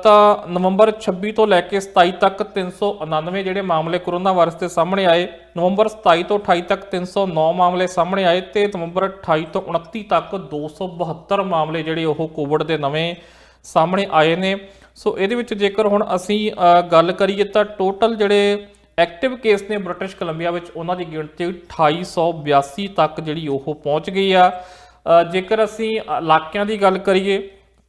ਤਾਂ ਨਵੰਬਰ 26 ਤੋਂ ਲੈ ਕੇ 27 ਤੱਕ 399 ਜਿਹੜੇ ਮਾਮਲੇ ਕਰੋਨਾ ਵਾਇਰਸ ਦੇ ਸਾਹਮਣੇ ਆਏ। ਨਵੰਬਰ 27 ਤੋਂ 28 ਤੱਕ 309 ਮਾਮਲੇ ਸਾਹਮਣੇ ਆਏ ਤੇ ਨਵੰਬਰ 28 ਤੋਂ 29 ਤੱਕ 272 ਮਾਮਲੇ ਜਿਹੜੇ ਉਹ ਕੋਵਿਡ ਦੇ ਨਵੇਂ ਸਾਹਮਣੇ ਆਏ ਨੇ। ਸੋ ਇਹਦੇ ਵਿੱਚ ਜੇਕਰ ਹੁਣ ਅਸੀਂ ਗੱਲ ਕਰੀਏ ਤਾਂ ਟੋਟਲ ਜਿਹੜੇ ਐਕਟਿਵ ਕੇਸ ਨੇ ਬ੍ਰਿਟਿਸ਼ ਕੋਲੰਬੀਆ ਵਿੱਚ, ਉਹਨਾਂ ਦੀ ਗਿਣਤੀ 2882 ਤੱਕ ਜਿਹੜੀ ਉਹ ਪਹੁੰਚ ਗਈ ਆ। ਜੇਕਰ ਅਸੀਂ ਇਲਾਕਿਆਂ ਦੀ ਗੱਲ ਕਰੀਏ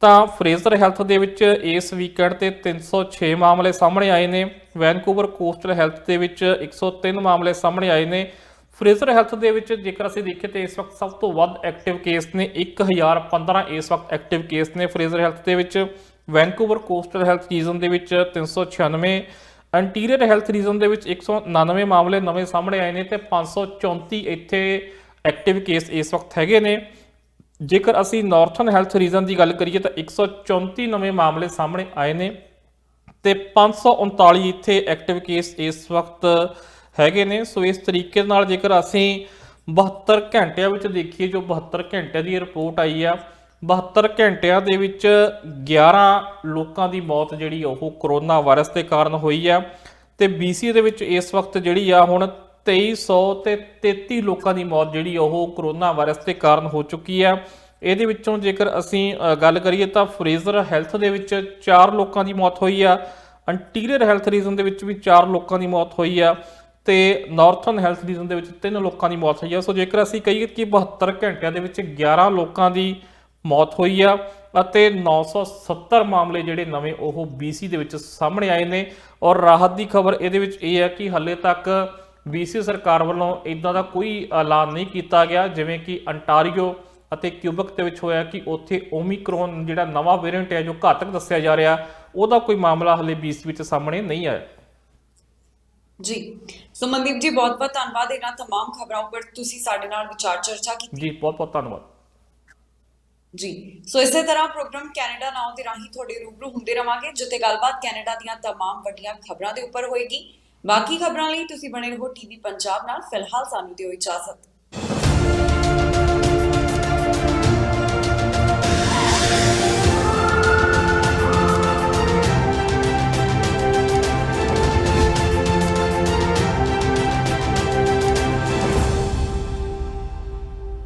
ਤਾਂ ਫਰੇਜ਼ਰ ਹੈਲਥ ਦੇ ਵਿੱਚ ਇਸ ਵੀਕਐਂਡ ਤੇ 306 ਮਾਮਲੇ ਸਾਹਮਣੇ ਆਏ ਨੇ। ਵੈਨਕੂਵਰ ਕੋਸਟਲ ਹੈਲਥ ਦੇ ਵਿੱਚ 103 ਮਾਮਲੇ ਸਾਹਮਣੇ ਆਏ ਨੇ। ਫਰੇਜ਼ਰ ਹੈਲਥ ਦੇ ਵਿੱਚ ਜੇਕਰ ਅਸੀਂ ਦੇਖੀਏ ਤਾਂ ਇਸ ਵਕਤ ਸਭ ਤੋਂ ਵੱਧ ਐਕਟਿਵ ਕੇਸ ਨੇ, 1015 ਇਸ ਵਕਤ ਐਕਟਿਵ ਕੇਸ ਨੇ ਫਰੇਜ਼ਰ ਹੈਲਥ ਦੇ ਵਿੱਚ। ਵੈਨਕੂਵਰ ਕੋਸਟਲ ਹੈਲਥ ਰੀਜਨ ਦੇ ਵਿੱਚ 396, ਇੰਟੀਰੀਅਰ ਹੈਲਥ ਰੀਜਨ ਦੇ ਵਿੱਚ 199 ਮਾਮਲੇ ਨਵੇਂ ਸਾਹਮਣੇ ਆਏ ਨੇ ਤੇ 534 ਇੱਥੇ ਐਕਟਿਵ ਕੇਸ ਇਸ ਵਕਤ ਹੈਗੇ ਨੇ। ਜੇਕਰ ਅਸੀਂ ਨਾਰਥਰਨ ਹੈਲਥ ਰੀਜਨ ਦੀ ਗੱਲ ਕਰੀਏ ਤਾਂ 134 ਨਵੇਂ ਮਾਮਲੇ ਸਾਹਮਣੇ ਆਏ ਨੇ ਤੇ 539 ਇੱਥੇ ਐਕਟਿਵ ਕੇਸ ਇਸ ਵਕਤ ਹੈਗੇ ਨੇ। ਸੋ ਇਸ ਤਰੀਕੇ ਨਾਲ ਜੇਕਰ ਅਸੀਂ 72 ਘੰਟਿਆਂ ਵਿੱਚ ਦੇਖੀਏ, ਜੋ 72 ਘੰਟਿਆਂ ਦੀ ਰਿਪੋਰਟ ਆਈ ਆ, 72 ਘੰਟਿਆਂ ਦੇ ਵਿੱਚ 11 ਲੋਕਾਂ ਦੀ ਮੌਤ ਜਿਹੜੀ ਉਹ ਕਰੋਨਾ ਵਾਇਰਸ ਦੇ ਕਾਰਨ ਹੋਈ ਆ ਤੇ BC ਦੇ ਵਿੱਚ ਇਸ ਵਕਤ ਜਿਹੜੀ ਆ ਹੁਣ 2333 ਲੋਕਾਂ ਦੀ ਮੌਤ ਜਿਹੜੀ ਉਹ ਕਰੋਨਾ ਵਾਇਰਸ ਦੇ ਕਾਰਨ ਹੋ ਚੁੱਕੀ ਆ। ਇਹਦੇ ਵਿੱਚੋਂ ਜੇਕਰ ਅਸੀਂ ਗੱਲ ਕਰੀਏ ਤਾਂ ਫਰੇਜ਼ਰ ਹੈਲਥ ਦੇ ਵਿੱਚ 4 ਲੋਕਾਂ ਦੀ ਮੌਤ ਹੋਈ ਆ, ਇੰਟੀਰੀਅਰ ਹੈਲਥ ਰੀਜਨ ਦੇ ਵਿੱਚ ਵੀ 4 ਲੋਕਾਂ ਦੀ ਮੌਤ ਹੋਈ ਆ ਤੇ ਨਾਰਥਰਨ ਹੈਲਥ ਰੀਜਨ ਦੇ ਵਿੱਚ 3 ਲੋਕਾਂ ਦੀ ਮੌਤ ਹੋਈ ਆ। ਸੋ ਜੇਕਰ ਅਸੀਂ ਕਹੀਏ ਕਿ 72 ਘੰਟਿਆਂ ਦੇ ਵਿੱਚ 11 ਲੋਕਾਂ ਦੀ ਮੌਤ ਹੋਈ ਆ ਅਤੇ 970 ਮਾਮਲੇ ਜਿਹੜੇ ਨਵੇਂ ਉਹ BC ਦੇ ਵਿੱਚ ਸਾਹਮਣੇ ਆਏ ਨੇ। ਔਰ ਰਾਹਤ ਦੀ ਖਬਰ ਇਹਦੇ ਵਿੱਚ ਇਹ ਹੈ ਕਿ ਹਾਲੇ ਤੱਕ BC ਸਰਕਾਰ ਵੱਲੋਂ ਇਦਾਂ ਦਾ ਕੋਈ ਐਲਾਨ ਨਹੀਂ ਕੀਤਾ ਗਿਆ ਜਿਵੇਂ ਕਿ ਅੰਟਾਰੀਓ ਅਤੇ ਕਿਊਬਕ ਦੇ ਵਿੱਚ ਹੋਇਆ ਕਿ ਉੱਥੇ ਓਮਿਕਰੋਨ ਜਿਹੜਾ ਨਵਾਂ ਵੇਰੀਐਂਟ ਹੈ ਜੋ ਘਾਤਕ ਦੱਸਿਆ ਜਾ ਰਿਹਾ, ਉਹਦਾ ਕੋਈ ਮਾਮਲਾ ਹਲੇ BC ਵਿੱਚ ਸਾਹਮਣੇ ਨਹੀਂ ਆਇਆ। ਜੀ ਸੋ ਮਨਦੀਪ ਜੀ, ਬਹੁਤ ਬਹੁਤ ਧੰਨਵਾਦ ਇਹਨਾਂ तमाम ਖਬਰਾਂ ਉੱਪਰ ਤੁਸੀਂ ਸਾਡੇ ਨਾਲ ਵਿਚਾਰ ਚਰਚਾ ਕੀਤੀ। ਜੀ ਬਹੁਤ ਬਹੁਤ ਧੰਨਵਾਦ ਜੀ। ਸੋ ਇਸੇ ਤਰ੍ਹਾਂ ਪ੍ਰੋਗਰਾਮ ਕੈਨੇਡਾ ਨਾਉ ਦੇ ਰਾਹੀਂ ਤੁਹਾਡੇ ਰੂਬਰੂ ਹੁੰਦੇ ਰਵਾਂਗੇ, ਜਿੱਥੇ ਗੱਲਬਾਤ ਕੈਨੇਡਾ ਦੀਆਂ तमाम ਵੱਡੀਆਂ ਖਬਰਾਂ ਦੇ ਉੱਪਰ ਹੋਏਗੀ। ਬਾਕੀ ਖਬਰਾਂ ਲਈ ਤੁਸੀਂ ਬਣੇ ਰਹੋ TV ਪੰਜਾਬ ਨਾਲ। ਫਿਲਹਾਲ ਸਾਨੂੰ ਦਿਓ ਇਜਾਜ਼ਤ।